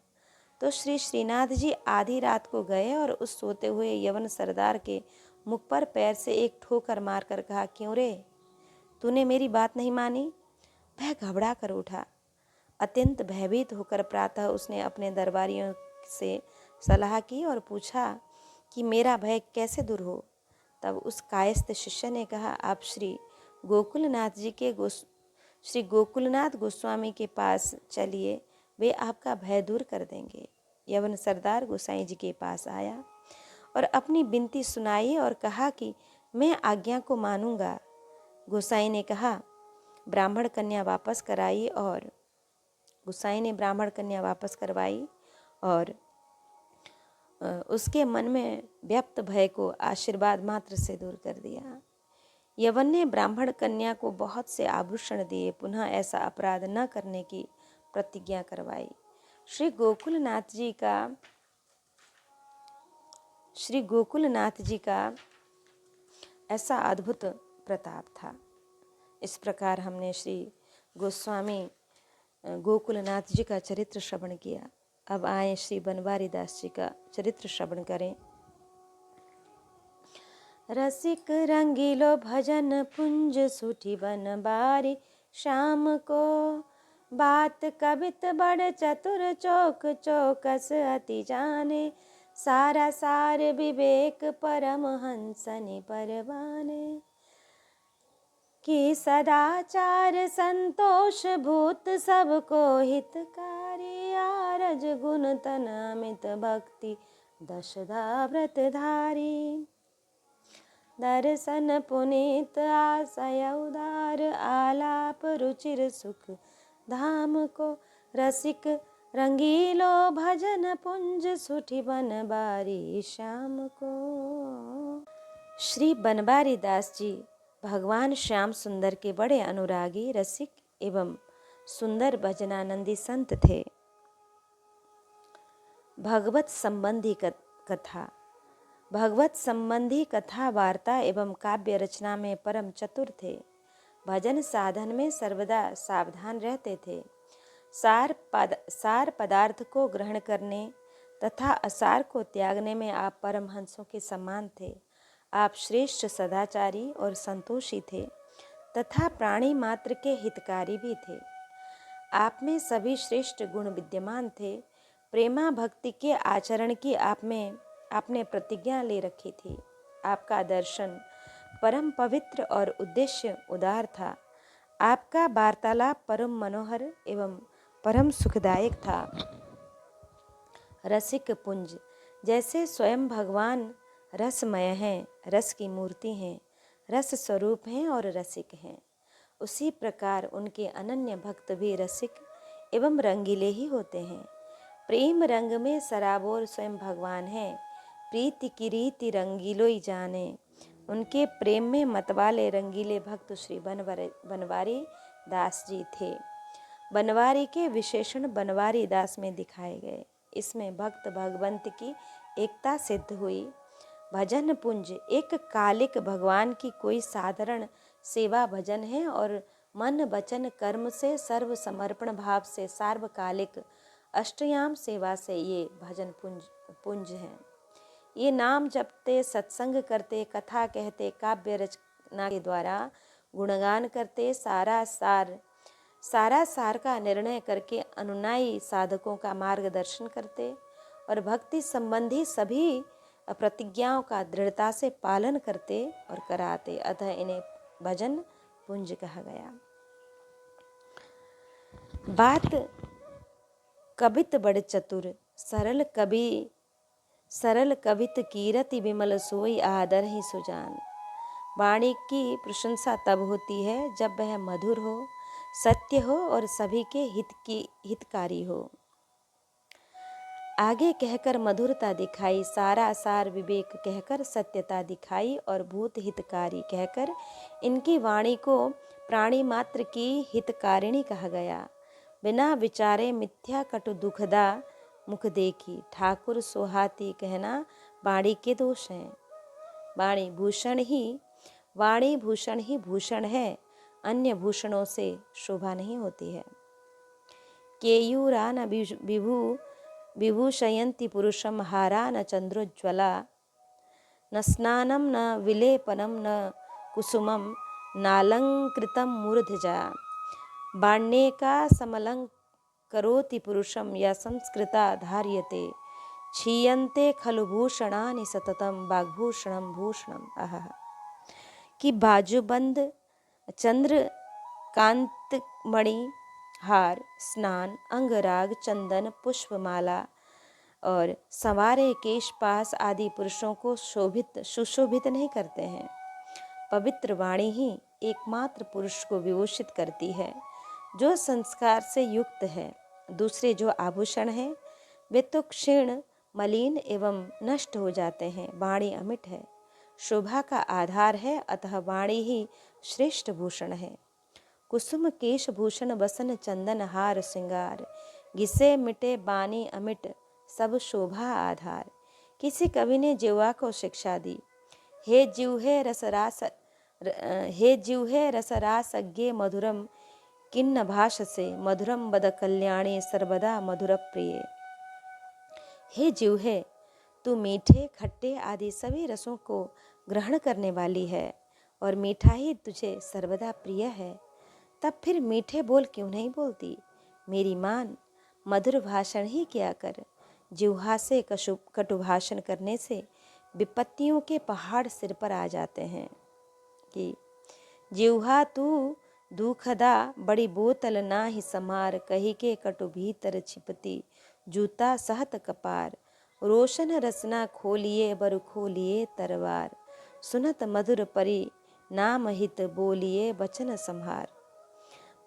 तो श्री श्रीनाथ जी आधी रात को गए और उस सोते हुए यवन सरदार के मुख पर पैर से एक ठोकर मारकर कहा, क्यों रे, तूने मेरी बात नहीं मानी? वह घबरा कर उठा। अत्यंत भयभीत होकर प्रातः उसने अपने दरबारियों से सलाह की और पूछा कि मेरा भय कैसे दूर हो। तब उस कायस्थ शिष्य ने कहा, आप श्री गोकुलनाथ गोस्वामी के पास चलिए, वे आपका भय दूर कर देंगे। यवन सरदार गोसाई जी के पास आया और अपनी विनती सुनाई और कहा कि मैं आज्ञा को मानूंगा। गोसाई ने कहा, ब्राह्मण कन्या वापस कराई और गोसाई ने ब्राह्मण कन्या वापस करवाई और उसके मन में व्याप्त भय को आशीर्वाद मात्र से दूर कर दिया। यवन ने ब्राह्मण कन्या को बहुत से आभूषण दिए, पुनः ऐसा अपराध न करने की प्रतिज्ञा करवाई। श्री गोकुलनाथ जी का ऐसा अद्भुत प्रताप था। इस प्रकार हमने श्री गोस्वामी गोकुलनाथ जी का चरित्र श्रवण किया। अब आए श्री बनवारी दास जी का चरित्र श्रवण करें। रसिक रंगीलो भजन पुंज सुठी बनवारी शाम को, बात कवित बड़ चतुर चौक चौकस अति जाने, सारा सार विवेक परम हंसनि परवाने, कि सदाचार संतोष भूत सबको हितकारी, आरज गुण तन अमित भक्ति दशधा व्रत धारी, दर्शन पुनीत आशय उदार, आलाप रुचिर सुख धाम को, रसिक रंगीलो भजन पुंज सुठी बनवारी शाम को। श्री बनवारी दास जी भगवान श्याम सुंदर के बड़े अनुरागी, रसिक एवं सुंदर भजनानंदी संत थे। भगवत संबंधी कथा वार्ता एवं काव्य रचना में परम चतुर थे। भजन साधन में सर्वदा सावधान रहते थे। सार पदार्थ को ग्रहण करने तथा असार को त्यागने में आप परमहंसों के समान थे। आप श्रेष्ठ सदाचारी और संतोषी थे तथा प्राणी मात्र के हितकारी भी थे। आप में सभी श्रेष्ठ गुण विद्यमान थे। प्रेमा भक्ति के आचरण की आपने प्रतिज्ञा ले रखी थी। आपका दर्शन परम पवित्र और उद्देश्य उदार था। आपका वार्तालाप परम मनोहर एवं परम सुखदायक था। रसिक पुंज, जैसे स्वयं भगवान रसमय हैं, रस की मूर्ति हैं, रस स्वरूप हैं और रसिक हैं। उसी प्रकार उनके अनन्य भक्त भी रसिक एवं रंगीले ही होते हैं। प्रेम रंग में सराबोर स्वयं भगवान हैं। प्रीति की रीति रंगीलोई जाने। उनके प्रेम में मतवाले रंगीले भक्त श्री बनवारी दास जी थे। बनवारी के विशेषण बनवारी दास में दिखाए गए। इसमें भक्त भगवंत की एकता सिद्ध हुई। भजन पुंज एक कालिक भगवान की कोई साधारण सेवा भजन है और मन वचन कर्म से सर्व समर्पण भाव से सार्वकालिक अष्टयाम सेवा से ये भजन पुंज है। ये नाम जपते, सत्संग करते, कथा कहते, काव्य रचना के द्वारा गुणगान करते, सारा सार का निर्णय करके अनुनायी साधकों का मार्गदर्शन करते और भक्ति संबंधी सभी प्रतिज्ञाओं का दृढ़ता से पालन करते और कराते, अतः इन्हें भजन पुंज कहा गया। बात कबित बड़ चतुर, सरल कवित कीरति विमल सोई आदर ही सुजान। वाणी की प्रशंसा तब होती है जब वह मधुर हो, सत्य हो और सभी के हितकारी हो। आगे कहकर मधुरता दिखाई, सारा सार विवेक कहकर सत्यता दिखाई और भूत हितकारी कहकर इनकी वाणी को प्राणी मात्र की हितकारिणी कहा गया। बिना विचारे मिथ्या कटु दुखदा मुख देखी, ठाकुर सोहाती कहना वाणी के दोष हैं। वाणी भूषण ही भूषण है, अन्य भूषणों से शोभा नहीं होती है। केयूरा न विभूषयन्ति पुरुषम हारा न चंद्रोज्ज्वला, न स्नानम न विलेपनम न कुसुमम नालंकृतम मूर्धजा। बाण्येका समलंकरोति पुरुषम या संस्कृता धार्यते, क्षीयन्ते खलु भूषणानि सततम वाग्भूषणम भूषणम। आहा। कि बाजूबंद, चंद्र कांतमणि, हार, स्नान, अंगराग, चंदन, पुष्पमाला और संवारे केशपास आदि पुरुषों को सुशोभित नहीं करते हैं। पवित्र वाणी ही एकमात्र पुरुष को विभूषित करती है जो संस्कार से युक्त है। दूसरे जो आभूषण हैं वे तो क्षीण, मलिन एवं नष्ट हो जाते हैं। वाणी अमिट है, शोभा का आधार है, अतः वाणी ही श्रेष्ठ भूषण है। कुसुम केश भूषण बसन चंदन हार श्रृंगार, घिसे मिटे बानी अमिट सब शोभा आधार। किसी कवि ने जिह्वा को शिक्षा दी, हे जिह्वे रसरासज्ञे मधुरम किन्न भाषसे, मधुरम बद कल्याणे सर्वदा मधुर प्रिय। हे जिह्वे, तू मीठे खट्टे आदि सभी रसों को ग्रहण करने वाली है और मीठा ही तुझे सर्वदा प्रिय है, तब फिर मीठे बोल क्यों नहीं बोलती। मेरी मान, मधुर भाषण ही किया कर। जिह्वा से कटु भाषण करने से विपत्तियों के पहाड़ सिर पर आ जाते हैं। कि जिह्वा तू दुखदा बड़ी बोतल ना ही समार, कही के कटु भीतर छिपती जूता सहत कपार। रोशन रसना खोलिए बर खोलिए तरवार, सुनत मधुर परी नाम हित बोलिए वचन संहार।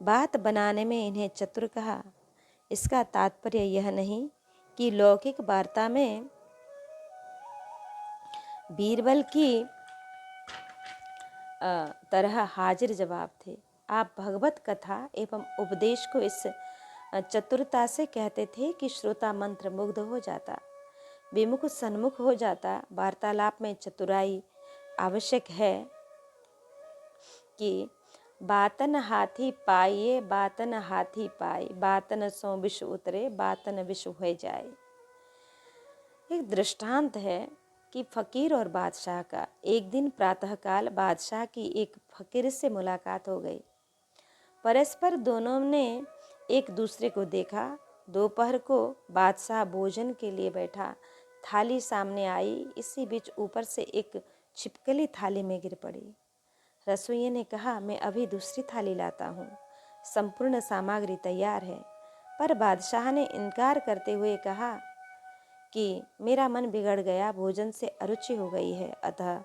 बात बनाने में इन्हें चतुर कहा। इसका तात्पर्य यह नहीं कि लौकिक वार्ता में बीरबल की तरह हाजिर जवाब थे। आप भगवत कथा एवं उपदेश को इस चतुरता से कहते थे कि श्रोता मंत्र मुग्ध हो जाता, विमुख सन्मुख हो जाता। वार्तालाप में चतुराई आवश्यक है कि बातन हाथी पाइए, बातन हाथी पाए, बातन सो विष उतरे, बातन विष हो जाए। एक दृष्टांत है कि फकीर और बादशाह का। एक दिन प्रातःकाल बादशाह की एक फकीर से मुलाकात हो गई। परस्पर दोनों ने एक दूसरे को देखा। दोपहर को बादशाह भोजन के लिए बैठा, थाली सामने आई। इसी बीच ऊपर से एक छिपकली थाली में गिर पड़ी। रसोइये ने कहा, मैं अभी दूसरी थाली लाता हूँ, संपूर्ण सामग्री तैयार है। पर बादशाह ने इनकार करते हुए कहा कि मेरा मन बिगड़ गया, भोजन से अरुचि हो गई है, अतः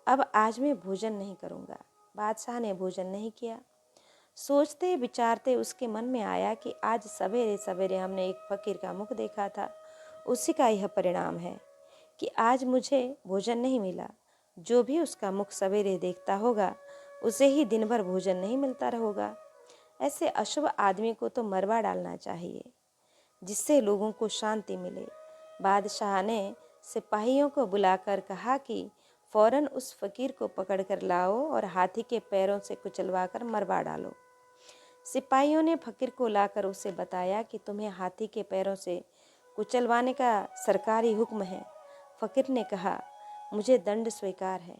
अब आज मैं भोजन नहीं करूँगा। बादशाह ने भोजन नहीं किया। सोचते विचारते उसके मन में आया कि आज सवेरे सवेरे हमने एक फकीर का मुख देखा था, उसी का यह परिणाम है कि आज मुझे भोजन नहीं मिला। जो भी उसका मुख सवेरे देखता होगा उसे ही दिन भर भोजन नहीं मिलता होगा। ऐसे अशुभ आदमी को तो मरवा डालना चाहिए, जिससे लोगों को शांति मिले। बादशाह ने सिपाहियों को बुलाकर कहा कि फौरन उस फकीर को पकड़ कर लाओ और हाथी के पैरों से कुचलवा कर मरवा डालो। सिपाहियों ने फकीर को लाकर उसे बताया कि तुम्हें हाथी के पैरों से कुचलवाने का सरकारी हुक्म है। फकीर ने कहा, मुझे दंड स्वीकार है,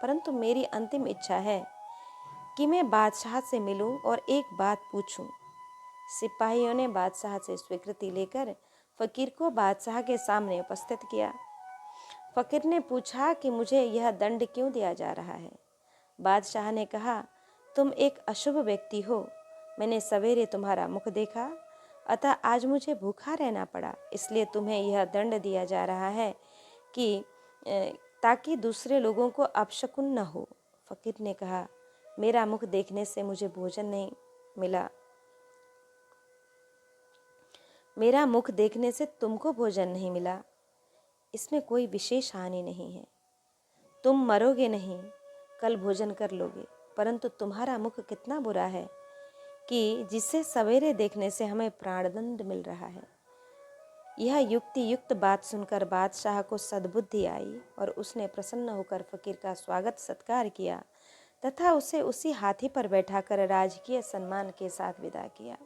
परंतु मेरी अंतिम इच्छा है कि मैं बादशाह से मिलूं और एक बात पूछूं। सिपाहियों ने बादशाह से स्वीकृति लेकर फकीर को बादशाह के सामने उपस्थित किया। फकीर ने पूछा कि मुझे यह दंड क्यों दिया जा रहा है। बादशाह ने कहा, तुम एक अशुभ व्यक्ति हो। मैंने सवेरे तुम्हारा मुख देखा, अतः आज मुझे भूखा रहना पड़ा, इसलिए तुम्हें यह दंड दिया जा रहा है कि ताकि दूसरे लोगों को अपशकुन न हो। फकीर ने कहा, मेरा मुख देखने से मुझे भोजन नहीं मिला, मेरा मुख देखने से तुमको भोजन नहीं मिला, इसमें कोई विशेष हानि नहीं है। तुम मरोगे नहीं, कल भोजन कर लोगे, परंतु तुम्हारा मुख कितना बुरा है कि जिसे सवेरे देखने से हमें प्राणदंड मिल रहा है। यह युक्ति युक्त बात सुनकर बादशाह को सद्बुद्धि आई और उसने प्रसन्न होकर फकीर का स्वागत सत्कार किया तथा उसे उसी हाथी पर बैठाकर राजकीय सम्मान के साथ विदा किया।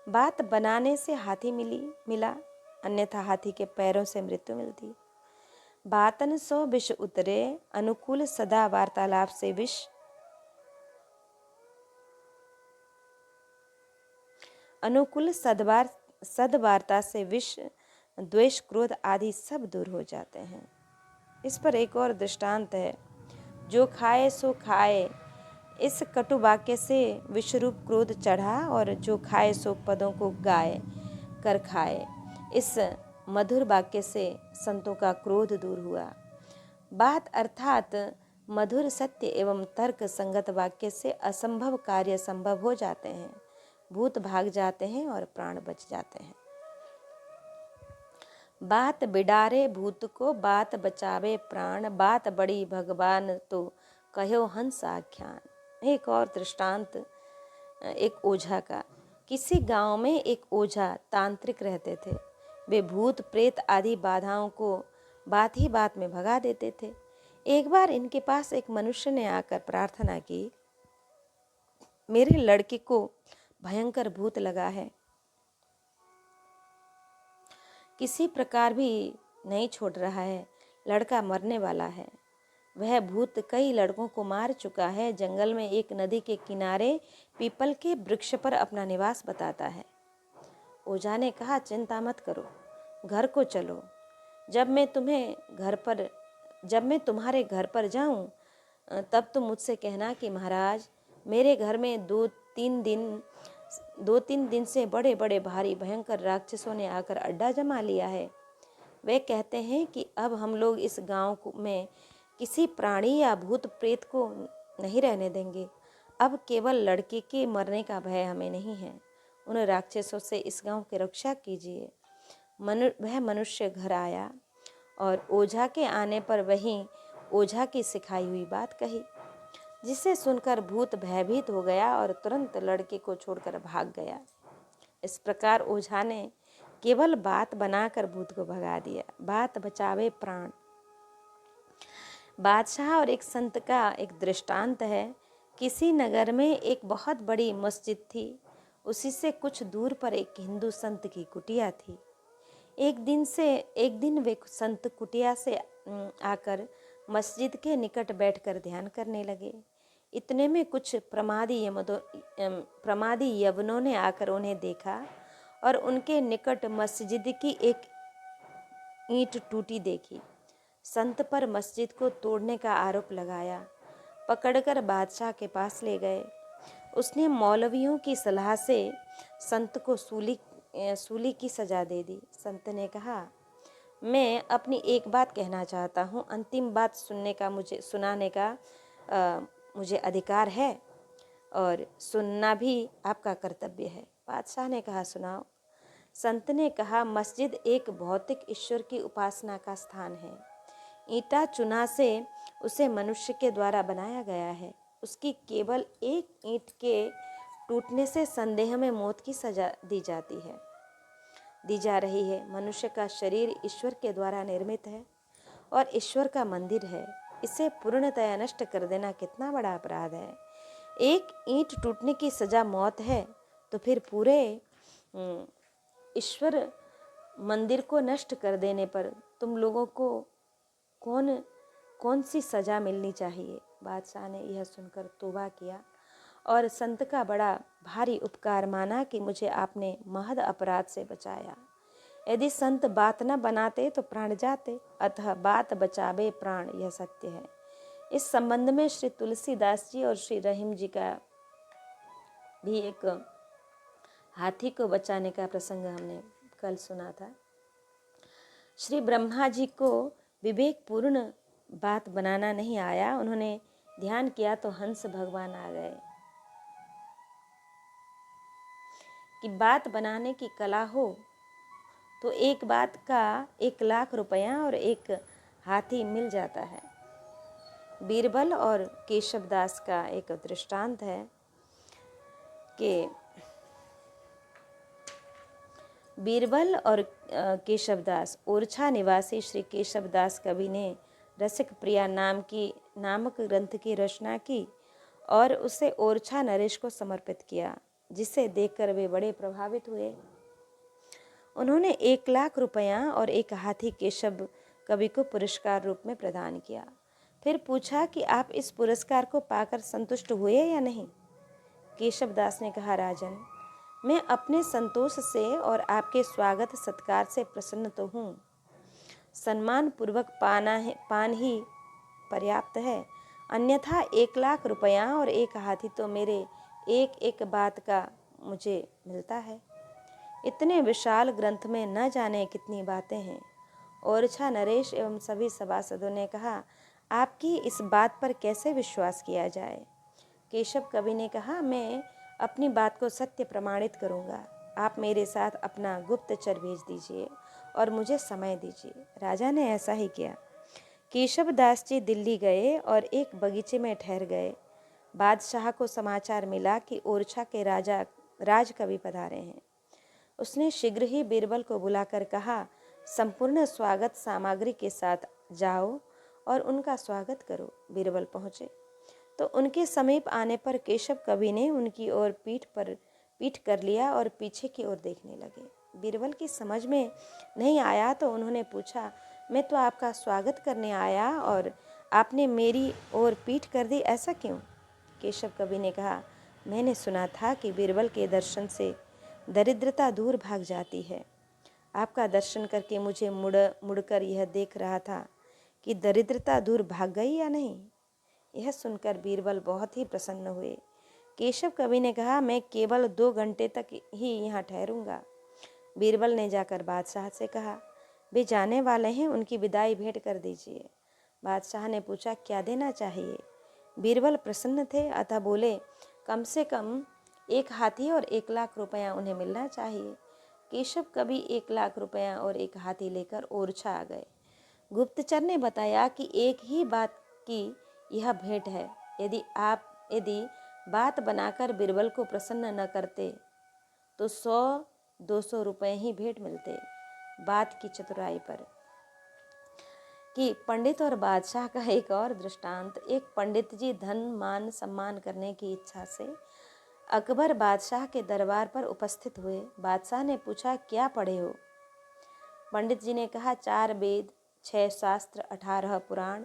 बात बनाने से हाथी मिला, अन्यथा हाथी के पैरों से मृत्यु मिलती। बातन सो विष उतरे, अनुकूल सदा वार्तालाप से विष। अनुकूल सद्वार्ता से विष, द्वेष, क्रोध आदि सब दूर हो जाते हैं। इस पर एक और दृष्टांत है, जो खाए सो खाए, इस कटु वाक्य से विषरूप क्रोध चढ़ा, और जो खाए सो पदों को गाए कर खाए, इस मधुर वाक्य से संतों का क्रोध दूर हुआ। बात अर्थात मधुर सत्य एवं तर्क संगत वाक्य से असंभव कार्य संभव हो जाते हैं, भूत भाग जाते हैं और प्राण बच जाते हैं। बात बिडारे भूत को, बात बचावे प्राण, बात बड़ी भगवान तो कहो हंस आख्यान। एक और दृष्टांत एक ओझा का। किसी गांव में एक ओझा तांत्रिक रहते थे। वे भूत प्रेत आदि बाधाओं को बात ही बात में भगा देते थे। एक बार इनके पास एक मनुष्य ने आकर प्रार्थना की, मेरे लड़के को भयंकर भूत लगा है, किसी प्रकार भी नहीं छोड़ रहा है, लड़का मरने वाला है। वह भूत कई लड़कों को मार चुका है। जंगल में एक नदी के किनारे पीपल के वृक्ष पर अपना निवास बताता है। ओझा ने कहा, चिंता मत करो, घर को चलो। जब मैं तुम्हारे घर पर जाऊं, तब तुम मुझसे कहना कि महाराज, मेरे घर में दो तीन दिन से बड़े बड़े भारी भयंकर राक्षसों ने आकर अड्डा जमा लिया है। वे कहते हैं कि अब हम लोग इस गांव में किसी प्राणी या भूत प्रेत को नहीं रहने देंगे। अब केवल लड़के के मरने का भय हमें नहीं है। उन राक्षसों से इस गांव की रक्षा कीजिए। वह मनुष्य घर आया और ओझा के आने पर वहीं ओझा की सिखाई हुई बात कही, जिसे सुनकर भूत भयभीत हो गया और तुरंत लड़के को छोड़कर भाग गया। इस प्रकार ओझा ने केवल बात बनाकर भूत को भगा दिया। बात बचावे प्राण। बादशाह और एक संत का एक दृष्टांत है। किसी नगर में एक बहुत बड़ी मस्जिद थी। उसी से कुछ दूर पर एक हिंदू संत की कुटिया थी। एक दिन वे संत कुटिया से आकर मस्जिद के निकट बैठकर ध्यान करने लगे। इतने में कुछ प्रमादी यवनों ने आकर उन्हें देखा और उनके निकट मस्जिद की एक ईंट टूटी देखी। संत पर मस्जिद को तोड़ने का आरोप लगाया। पकड़कर बादशाह के पास ले गए। उसने मौलवियों की सलाह से संत को सूली की सजा दे दी। संत ने कहा, मैं अपनी एक बात कहना चाहता हूँ, अंतिम बात सुनाने का मुझे अधिकार है और सुनना भी आपका कर्तव्य है। बादशाह ने कहा, सुनाओ। संत ने कहा, मस्जिद एक भौतिक ईश्वर की उपासना का स्थान है। ईंटा चुना से उसे मनुष्य के द्वारा बनाया गया है। उसकी केवल एक ईंट के टूटने से संदेह में मौत की सजा दी जा रही है। मनुष्य का शरीर ईश्वर के द्वारा निर्मित है और ईश्वर का मंदिर है। इसे पूर्णतया नष्ट कर देना कितना बड़ा अपराध है। एक ईंट टूटने की सजा मौत है, तो फिर पूरे ईश्वर मंदिर को नष्ट कर देने पर तुम लोगों को कौन सी सजा मिलनी चाहिए। बादशाह ने यह सुनकर तौबा किया और संत का बड़ा भारी उपकार माना कि मुझे आपने महद अपराध से बचाया। यदि संत बात न बनाते तो प्राण जाते, अतः बात बचावे प्राण, यह सत्य है। इस संबंध में श्री तुलसीदास जी और श्री रहीम जी का भी एक हाथी को बचाने का प्रसंग हमने कल सुना था। श्री ब्रह्मा जी को विवेकपूर्ण बात बनाना नहीं आया। उन्होंने ध्यान किया तो हंस भगवान आ गए। कि बात बनाने की कला हो तो एक बात का 1,00,000 रुपया और एक हाथी मिल जाता है। बीरबल और केशवदास का एक दृष्टांत है कि बीरबल और केशवदास, ओरछा निवासी श्री केशवदास कवि ने रसिक प्रिया नामक ग्रंथ की रचना की और उसे ओरछा नरेश को समर्पित किया, जिसे देखकर वे बड़े प्रभावित हुए। उन्होंने 1,00,000 रुपया और एक हाथी केशव कवि को पुरस्कार रूप में प्रदान किया। फिर पूछा कि आप इस पुरस्कार को पाकर संतुष्ट हुए या नहीं। केशवदास ने कहा, राजन, मैं अपने संतोष से और आपके स्वागत सत्कार से प्रसन्न तो हूँ। सम्मान पूर्वक पान ही पर्याप्त है, अन्यथा 1,00,000 रुपया और एक हाथी तो मेरे एक एक बात का मुझे मिलता है। इतने विशाल ग्रंथ में न जाने कितनी बातें हैं। ओरछा नरेश एवं सभी सभासदों ने कहा, आपकी इस बात पर कैसे विश्वास किया जाए। केशव कवि ने कहा, मैं अपनी बात को सत्य प्रमाणित करूंगा। आप मेरे साथ अपना गुप्तचर भेज दीजिए और मुझे समय दीजिए। राजा ने ऐसा ही किया। केशवदास जी दिल्ली गए और एक बगीचे में ठहर गए। बादशाह को समाचार मिला कि ओरछा के राजा राजकवि पधारे हैं। उसने शीघ्र ही बीरबल को बुलाकर कहा, संपूर्ण स्वागत सामग्री के साथ जाओ और उनका स्वागत करो। बीरबल पहुँचे तो उनके समीप आने पर केशव कवि ने उनकी ओर पीठ कर लिया और पीछे की ओर देखने लगे। बीरबल की समझ में नहीं आया तो उन्होंने पूछा, मैं तो आपका स्वागत करने आया और आपने मेरी ओर पीठ कर दी, ऐसा क्यों। केशव कवि ने कहा, मैंने सुना था कि बीरबल के दर्शन से दरिद्रता दूर भाग जाती है। आपका दर्शन करके मुझे मुड़कर यह देख रहा था कि दरिद्रता दूर भाग गई या नहीं। यह सुनकर बीरबल बहुत ही प्रसन्न हुए। केशव कवि ने कहा, मैं केवल 2 घंटे तक ही यहाँ ठहरूंगा। बीरबल ने जाकर बादशाह से कहा, वे जाने वाले हैं, उनकी विदाई भेंट कर दीजिए। बादशाह ने पूछा, क्या देना चाहिए। बीरबल प्रसन्न थे, अतः बोले, कम से कम एक हाथी और 1,00,000 रुपया उन्हें मिलना चाहिए। केशव कवि 1,00,000 रुपया और एक हाथी लेकर ओरछा आ गए। गुप्तचर ने बताया कि एक ही बात की यह भेंट है। यदि बात बनाकर बीरबल को प्रसन्न न करते तो 100-200 रुपये ही भेंट मिलते। बात की चतुराई पर कि पंडित और बादशाह का एक और दृष्टांत। एक पंडित जी धन मान सम्मान करने की इच्छा से अकबर बादशाह के दरबार पर उपस्थित हुए। बादशाह ने पूछा, क्या पढ़े हो। पंडित जी ने कहा, 4 वेद, 6 शास्त्र, 18 पुराण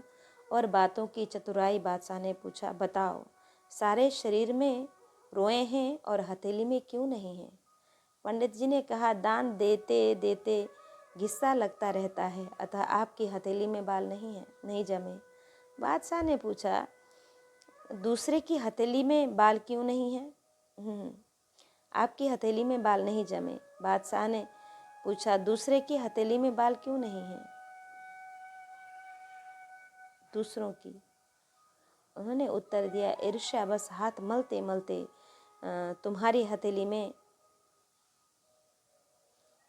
और बातों की चतुराई। बादशाह ने पूछा, बताओ, सारे शरीर में रोए हैं और हथेली में क्यों नहीं है। पंडित जी ने कहा, दान देते देते घिस्सा लगता रहता है, अतः आपकी हथेली में बाल नहीं जमे। बादशाह ने पूछा, दूसरे की हथेली में बाल क्यों नहीं है। आपकी हथेली में बाल नहीं जमे। बादशाह ने पूछा, दूसरे की हथेली में बाल क्यों नहीं है? दूसरों की। उन्होंने उत्तर दिया, ईर्ष्या बस हाथ मलते मलते तुम्हारी हथेली में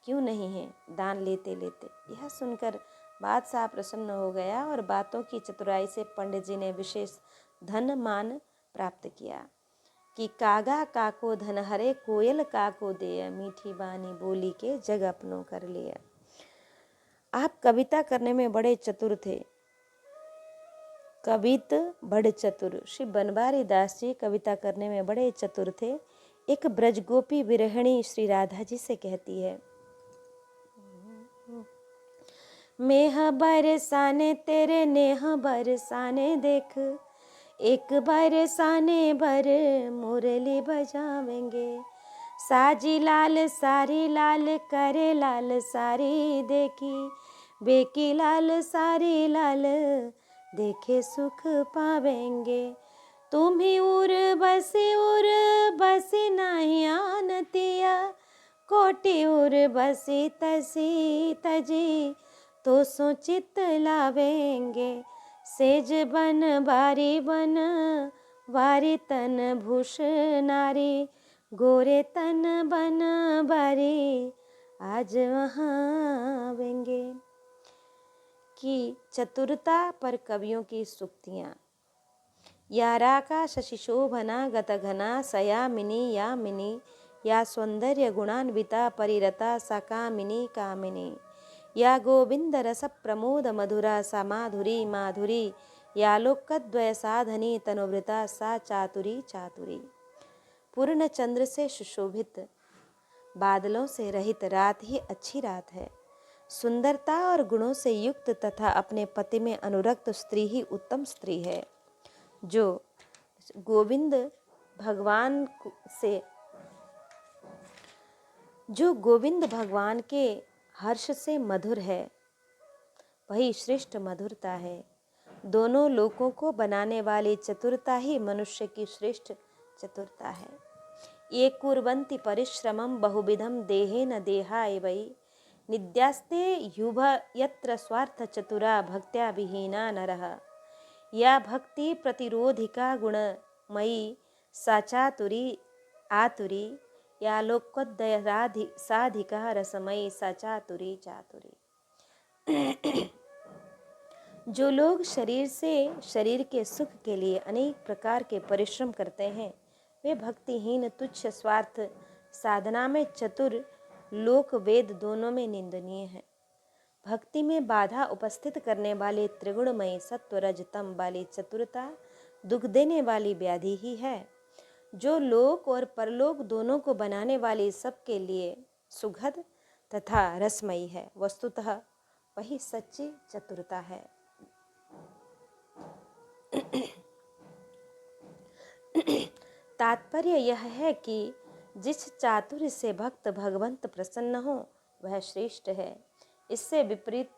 क्यों नहीं है, दान लेते लेते। यह सुनकर बादशाह प्रसन्न हो गया और बातों की चतुराई से पंडित जी ने विशेष धन मान प्राप्त किया कि कागा काको धन हरे, कोयल काको देय, मीठी बानी बोली के जग अपनों कर लिया। आप कविता करने में बड़े चतुर थे, कवित बड़े चतुर। श्री बनवारी दास जी कविता करने में बड़े चतुर थे। एक ब्रजगोपी विरहिणी श्री राधा जी से कहती है, मेह बरसाने तेरे नेह बरसाने देख, एक बरसाने भर मुरली बजावेंगे, साजी लाल सारी लाल करे लाल सारी देखी, बेकी लाल सारी लाल देखे सुख पावेंगे, तुम्ही उर बसी नहीं आनतिया, कोटि उर बसी तसी तजी तो सोचित लावेंगे, सेज बन वारी तन भूष नारी, गोरे तन बन बारी आज वहाँ आवेंगे। कि चतुरता पर कवियों की सूक्तियाँ। यारा का शशिशोभना गतघना सयामिनी यामिनी, या सौंदर्य गुणान्विता परिरता सा कामिनी कामिनी, या गोविंद रस प्रमोद मधुरा सा माधुरी माधुरी, या लोकद्वय साधनी तनुवृता सा चातुरी चातुरी। पूर्ण चंद्र से सुशोभित, बादलों से रहित रात ही अच्छी रात है। सुंदरता और गुणों से युक्त तथा अपने पति में अनुरक्त स्त्री ही उत्तम स्त्री है। जो गोविंद भगवान के हर्ष से मधुर है, वही श्रेष्ठ मधुरता है। दोनों लोकों को बनाने वाली चतुरता ही मनुष्य की श्रेष्ठ चतुरता है। ये कुर्वन्ति परिश्रमं बहुविधं देहेन देहाय वै, निद्यास्ते युभ यत्र स्वार्थ चतुरा भक्त्या विहीना नरः, या भक्ति प्रतिरोधिका गुणमयी सा चातुरी आतुरी, या लोकोदय साधिका रसमयी सा चातुरी चातुरी। जो लोग शरीर के सुख के लिए अनेक प्रकार के परिश्रम करते हैं, वे भक्तिहीन तुच्छ स्वार्थ साधना में चतुर, लोक वेद दोनों में निंदनीय है। भक्ति में बाधा उपस्थित करने वाले त्रिगुणमयी सत्व रज तम वाली चतुरता दुख देने वाली व्याधि ही है। जो लोक और परलोक दोनों को बनाने वाली सबके लिए सुखद तथा रसमयी है, वस्तुतः वही सच्ची चतुरता है। तात्पर्य यह है कि जिस चातुर्य से भक्त भगवंत प्रसन्न हो वह श्रेष्ठ है। इससे विपरीत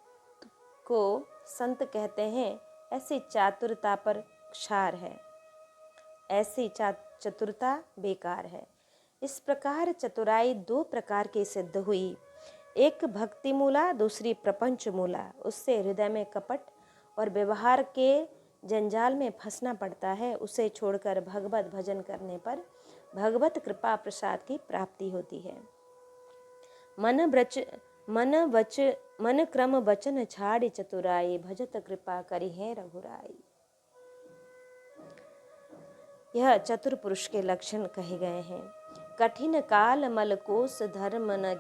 को संत कहते हैं ऐसी चातुरता पर क्षार है, ऐसी चतुरता बेकार है। इस प्रकार चतुराई दो प्रकार की सिद्ध हुई, एक भक्ति मूला, दूसरी प्रपंच मूला। उससे हृदय में कपट और व्यवहार के जंजाल में फंसना पड़ता है। उसे छोड़कर भगवत भजन करने पर भगवत कृपा प्रसाद की प्राप्ति होती है। मन क्रम वचन छाड़ी चतुराई, भजत कृपा करी है रघुराई। यह चतुर पुरुष के लक्षण कहे गए हैं। कठिन काल मल कोस धर्म न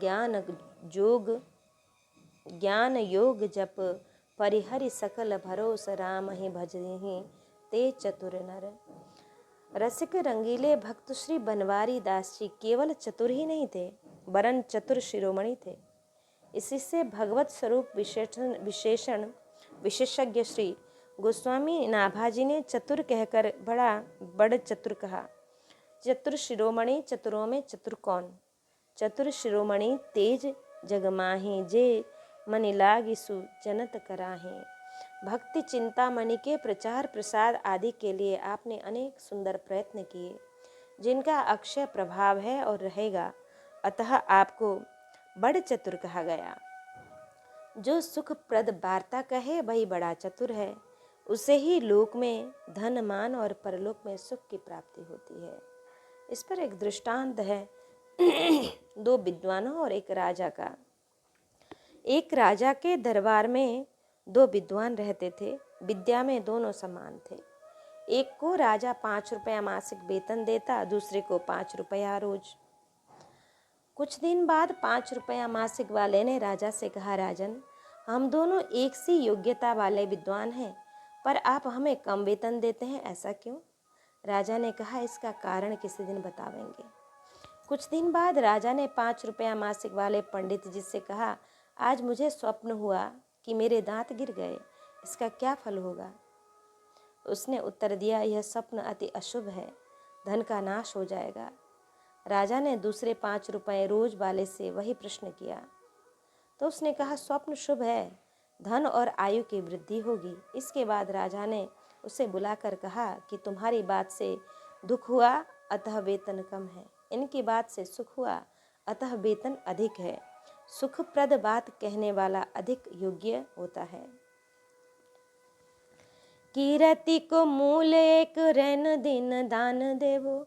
ज्ञान योग जप, परिहरि सकल भरोस राम ही भजहि ते चतुर नर। रसिक रंगीले भक्त श्री बनवारी दास जी केवल चतुर ही नहीं थे, वरन चतुर शिरोमणि थे। इसी से भगवत स्वरूप विशेषज्ञ श्री गोस्वामी नाभाजी ने चतुर कहकर बड़ चतुर कहा। चतुर शिरोमणि, चतुरों में चतुर कौन? चतुर शिरोमणि तेज जगमाही, जे मनि लागिसु जनत कराहे। भक्ति चिंतामणि के प्रचार प्रसार आदि के लिए आपने अनेक सुंदर प्रयत्न किए, जिनका अक्षय प्रभाव है और रहेगा। अतः आपको बड़ चतुर कहा गया। जो सुखप्रद वार्ता कहे वही बड़ा चतुर है, उसे ही लोक में धन मान और परलोक में सुख की प्राप्ति होती है। इस पर एक दृष्टांत है दो विद्वानों और एक राजा का। एक राजा के दरबार में दो विद्वान रहते थे। विद्या में दोनों समान थे। एक को राजा 5 रुपया मासिक वेतन देता, दूसरे को 5 रुपया रोज। कुछ दिन बाद 5 रुपया मासिक वाले ने राजा से कहा, राजन, हम दोनों एक सी योग्यता वाले विद्वान हैं, पर आप हमें कम वेतन देते हैं, ऐसा क्यों? राजा ने कहा, इसका कारण किसी दिन बतावेंगे। कुछ दिन बाद राजा ने 5 रुपया मासिक वाले पंडित जी से कहा, आज मुझे स्वप्न हुआ कि मेरे दांत गिर गए, इसका क्या फल होगा? उसने उत्तर दिया, यह स्वप्न अति अशुभ है, धन का नाश हो जाएगा। राजा ने दूसरे 5 रुपये रोज वाले से वही प्रश्न किया तो उसने कहा, स्वप्न शुभ है, धन और आयु की वृद्धि होगी। इसके बाद राजा ने उसे बुलाकर कहा कि तुम्हारी बात से दुख हुआ, अतः वेतन कम है। इनकी बात से सुख हुआ, अतः वेतन अधिक है। सुखप्रद बात कहने वाला अधिक योग्य होता है। कीरति को मूल एक रैन दिन दान देवो,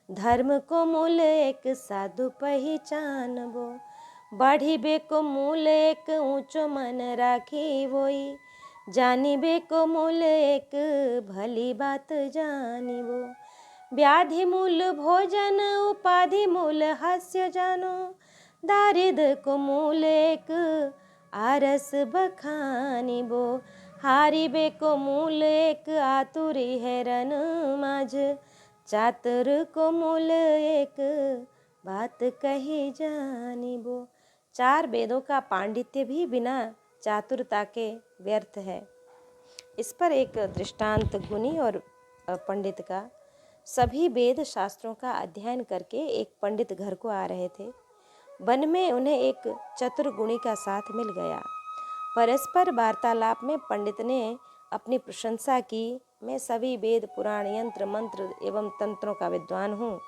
धर्म को मूल एक साधु पहचानबो। बढ़िबे को मूल एक ऊंचो मन राखी वोई, जानिबे को मूल एक भली बात जानिबो। व्याधि मूल भोजन, उपाधि मूल हास्य जानो, दारिद को मूल एक आरस बखानिबो। हारिबे को मूल एक आतुरी हैरन माझ, चातुर को मूल एक बात कही जानिबो। 4 वेदों का पांडित्य भी बिना चातुरता के व्यर्थ है। इस पर एक दृष्टांत गुनी और पंडित का। सभी वेद शास्त्रों का अध्ययन करके एक पंडित घर को आ रहे थे। वन में उन्हें एक चतुर गुणी का साथ मिल गया। परस्पर वार्तालाप में पंडित ने अपनी प्रशंसा की, मैं सभी वेद पुराण यंत्र मंत्र एवं तंत्रों का विद्वान हूँ।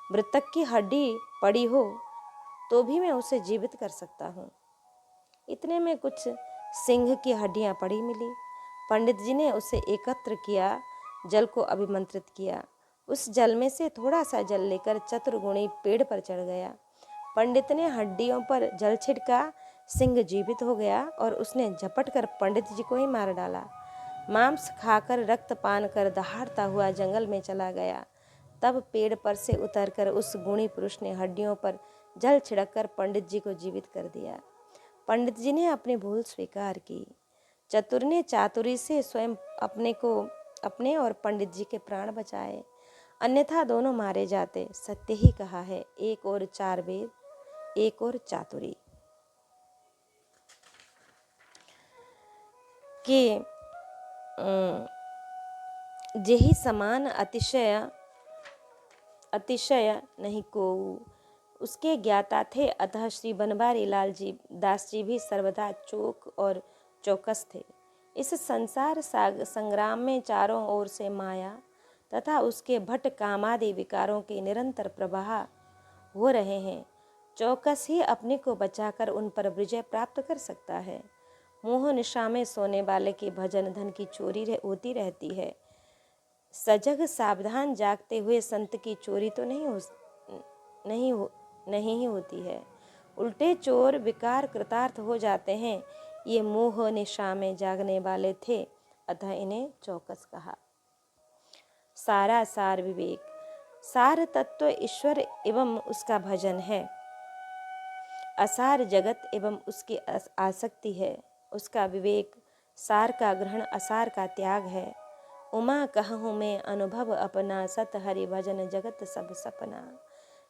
मृतक की हड्डी पड़ी हो तो भी मैं उसे जीवित कर सकता हूँ। इतने में कुछ सिंह की हड्डियाँ पड़ी मिली। पंडित जी ने उसे एकत्र किया, जल को अभिमंत्रित किया। उस जल में से थोड़ा सा जल लेकर चतुर्गुणी पेड़ पर चढ़ गया। पंडित ने हड्डियों पर जल छिड़का, सिंह जीवित हो गया और उसने झपट कर पंडित जी को ही मार डाला। मांस खाकर रक्त पान कर दहाड़ता हुआ जंगल में चला गया। तब पेड़ पर से उतरकर उस गुणी पुरुष ने हड्डियों पर जल छिड़ककर पंडित जी को जीवित कर दिया। पंडित जी ने अपनी भूल स्वीकार की। चतुर ने चातुरी से स्वयं अपने और पंडित जी के प्राण बचाए, अन्यथा दोनों मारे जाते। सत्य ही कहा है, एक और 4 वेद, एक और चातुरी। कि जेहि समान अतिशय नहीं को, उसके ज्ञाता थे। अतः श्री बनवारी लाल जी दास जी भी सर्वदा चौक और चौकस थे। इस संसार संग्राम में चारों ओर से माया तथा उसके भट कामादि विकारों के निरंतर प्रवाह हो रहे हैं। चौकस ही अपने को बचाकर उन पर विजय प्राप्त कर सकता है। मोह निशा में सोने वाले की भजन धन की चोरी होती रहती है। सजग सावधान जागते हुए संत की चोरी तो नहीं ही होती है। उल्टे चोर विकार कृतार्थ हो जाते हैं। ये मोह निशा में जागने वाले थे, अतः इन्हें चौकस कहा। सारा सार विवेक, सार तत्व ईश्वर एवं उसका भजन है। असार जगत एवं उसकी आसक्ति है। उसका विवेक सार का ग्रहण, असार का त्याग है। उमा कहूँ मैं अनुभव अपना, सत हरि भजन जगत सब सपना।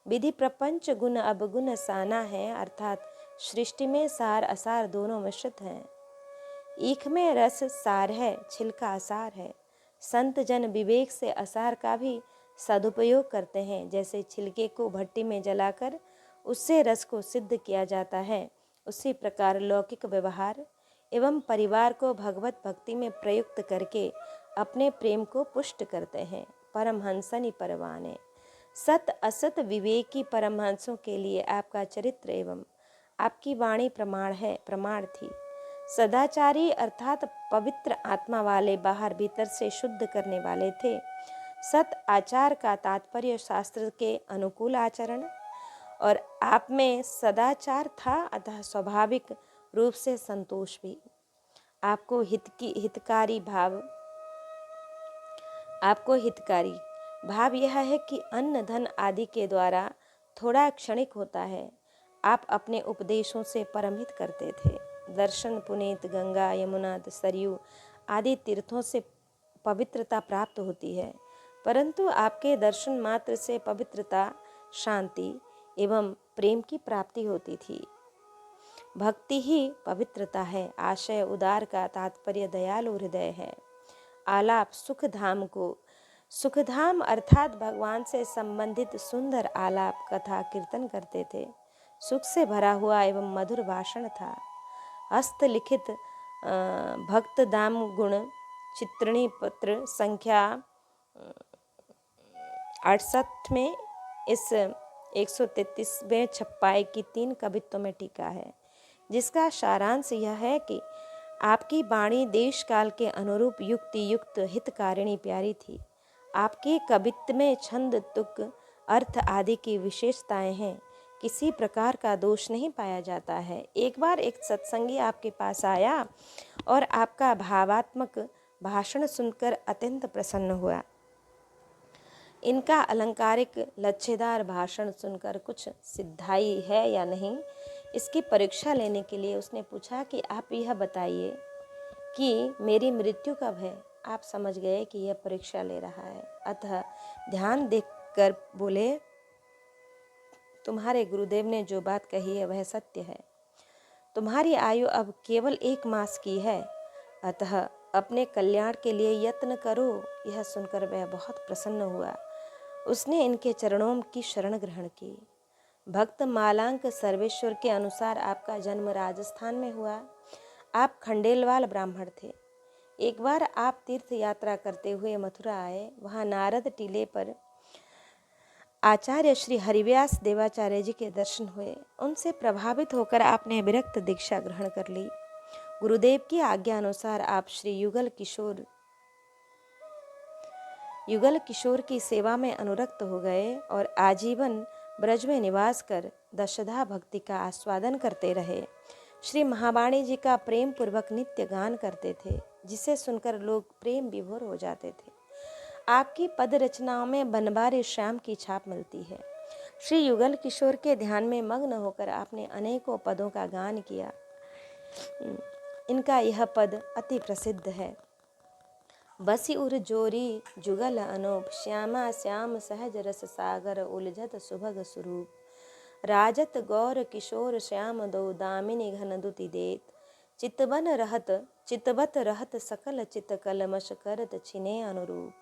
विधि प्रपंच गुण अवगुण साना है, अर्थात सृष्टि में सार असार दोनों मिश्रित हैं। ईख में रस सार है, छिलका असार है। संत जन विवेक से असार का भी सदुपयोग करते हैं। जैसे छिलके को भट्टी में जलाकर उससे रस को सिद्ध किया जाता है, उसी प्रकार लौकिक व्यवहार एवं परिवार को भगवत भक्ति में प्रयुक्त करके अपने प्रेम को पुष्ट करते हैं। परमहंसनि परवाने, सत असत विवेकी परमहंसों के लिए आपका चरित्र एवं आपकी वाणी प्रमाण थी। सदाचारी अर्थात पवित्र आत्मा वाले, बाहर भीतर से शुद्ध करने वाले थे। सत आचार का तात्पर्य शास्त्र के अनुकूल आचरण, और आप में सदाचार था, अतः स्वाभाविक रूप से संतोष भी। आपको हितकारी भाव यह है कि अन्न धन आदि के द्वारा थोड़ा क्षणिक होता है। आप अपने उपदेशों से परमहित करते थे। दर्शन पुनीत गंगा, यमुना, सरयू आदि तीर्थों से पवित्रता प्राप्त होती है, परंतु आपके दर्शन मात्र से पवित्रता, शांति एवं प्रेम की प्राप्ति होती थी। भक्ति ही पवित्रता है। आशय उदार का तात्पर्य दयालु हृदय है। आलाप सुखधाम अर्थात भगवान से संबंधित सुंदर आलाप, कथा, कीर्तन करते थे। सुख से भरा हुआ एवं मधुर भाषण था। हस्तलिखित भक्त दाम गुण चित्रणी पत्र संख्या 68 में इस 133वें छप्पाई की 3 कवित्तों में टीका है, जिसका सारांश यह है कि आपकी वाणी देश काल के अनुरूप युक्ति युक्त हितकारिणी प्यारी थी। आपके कवित्त में छंद, तुक, अर्थ आदि की विशेषताएं हैं। किसी प्रकार का दोष नहीं पाया जाता है। एक बार एक सत्संगी आपके पास आया और आपका भावात्मक भाषण सुनकर अत्यंत प्रसन्न हुआ। इनका अलंकारिक लच्छेदार भाषण सुनकर कुछ सिद्धाई है या नहीं, इसकी परीक्षा लेने के लिए उसने पूछा कि आप यह बताइए कि मेरी मृत्यु कब है। आप समझ गए कि यह परीक्षा ले रहा है, अतः ध्यान देखकर बोले, तुम्हारे गुरुदेव ने जो बात कही है वह सत्य है। तुम्हारी आयु अब केवल 1 मास की है, अतः अपने कल्याण के लिए यत्न करो। यह सुनकर वह बहुत प्रसन्न हुआ। उसने इनके चरणों की शरण ग्रहण की। भक्त मालांक सर्वेश्वर के अनुसार आपका जन्म राजस्थान में हुआ। आप खंडेलवाल ब्राह्मण थे। एक बार आप तीर्थ यात्रा करते हुए मथुरा आए। वहाँ नारद टीले पर आचार्य श्री हरिव्यास देवाचार्य जी के दर्शन हुए। उनसे प्रभावित होकर आपने विरक्त दीक्षा ग्रहण कर ली। गुरुदेव की आज्ञा अनुसार आप श्री युगल किशोर की सेवा में अनुरक्त हो गए और आजीवन ब्रज में निवास कर दशधा भक्ति का आस्वादन करते रहे। श्री महावाणी जी का प्रेम पूर्वक नित्य गान करते थे, जिसे सुनकर लोग प्रेम विभोर हो जाते थे। आपकी पद रचनाओं में बनवारी श्याम की छाप मिलती है। श्री युगल किशोर के ध्यान में मग्न होकर आपने अनेकों पदों का गान किया। इनका यह पद अति प्रसिद्ध है। बसी उर जोरी जुगल अनूप, श्यामा श्याम सहज रस सागर, उलझत सुभग स्वरूप। राजत गौर किशोर श्याम दो, दामिनी घन दुति देत। चितवत रहत सकल चित, कलमश करत छिने अनुरूप।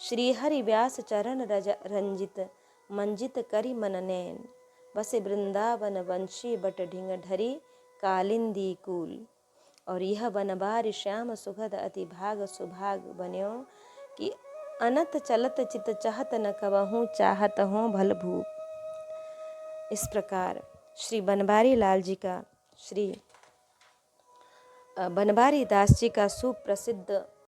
श्रीहरि व्यास चरण रंजित, मंजित करि मन नैन। बसे वृंदावन वंशी बट ढिंग ढरी, कालिंदी कूल। और यह बनवारी श्याम सुखद अति भाग सुभाग बन्यो, कि अनत चलत चित चाहत न कबहूँ, चाहत हो भल भूप। इस प्रकार श्री बनवारी लाल जी का, श्री बनवारी दास जी का सुप्रसिद्ध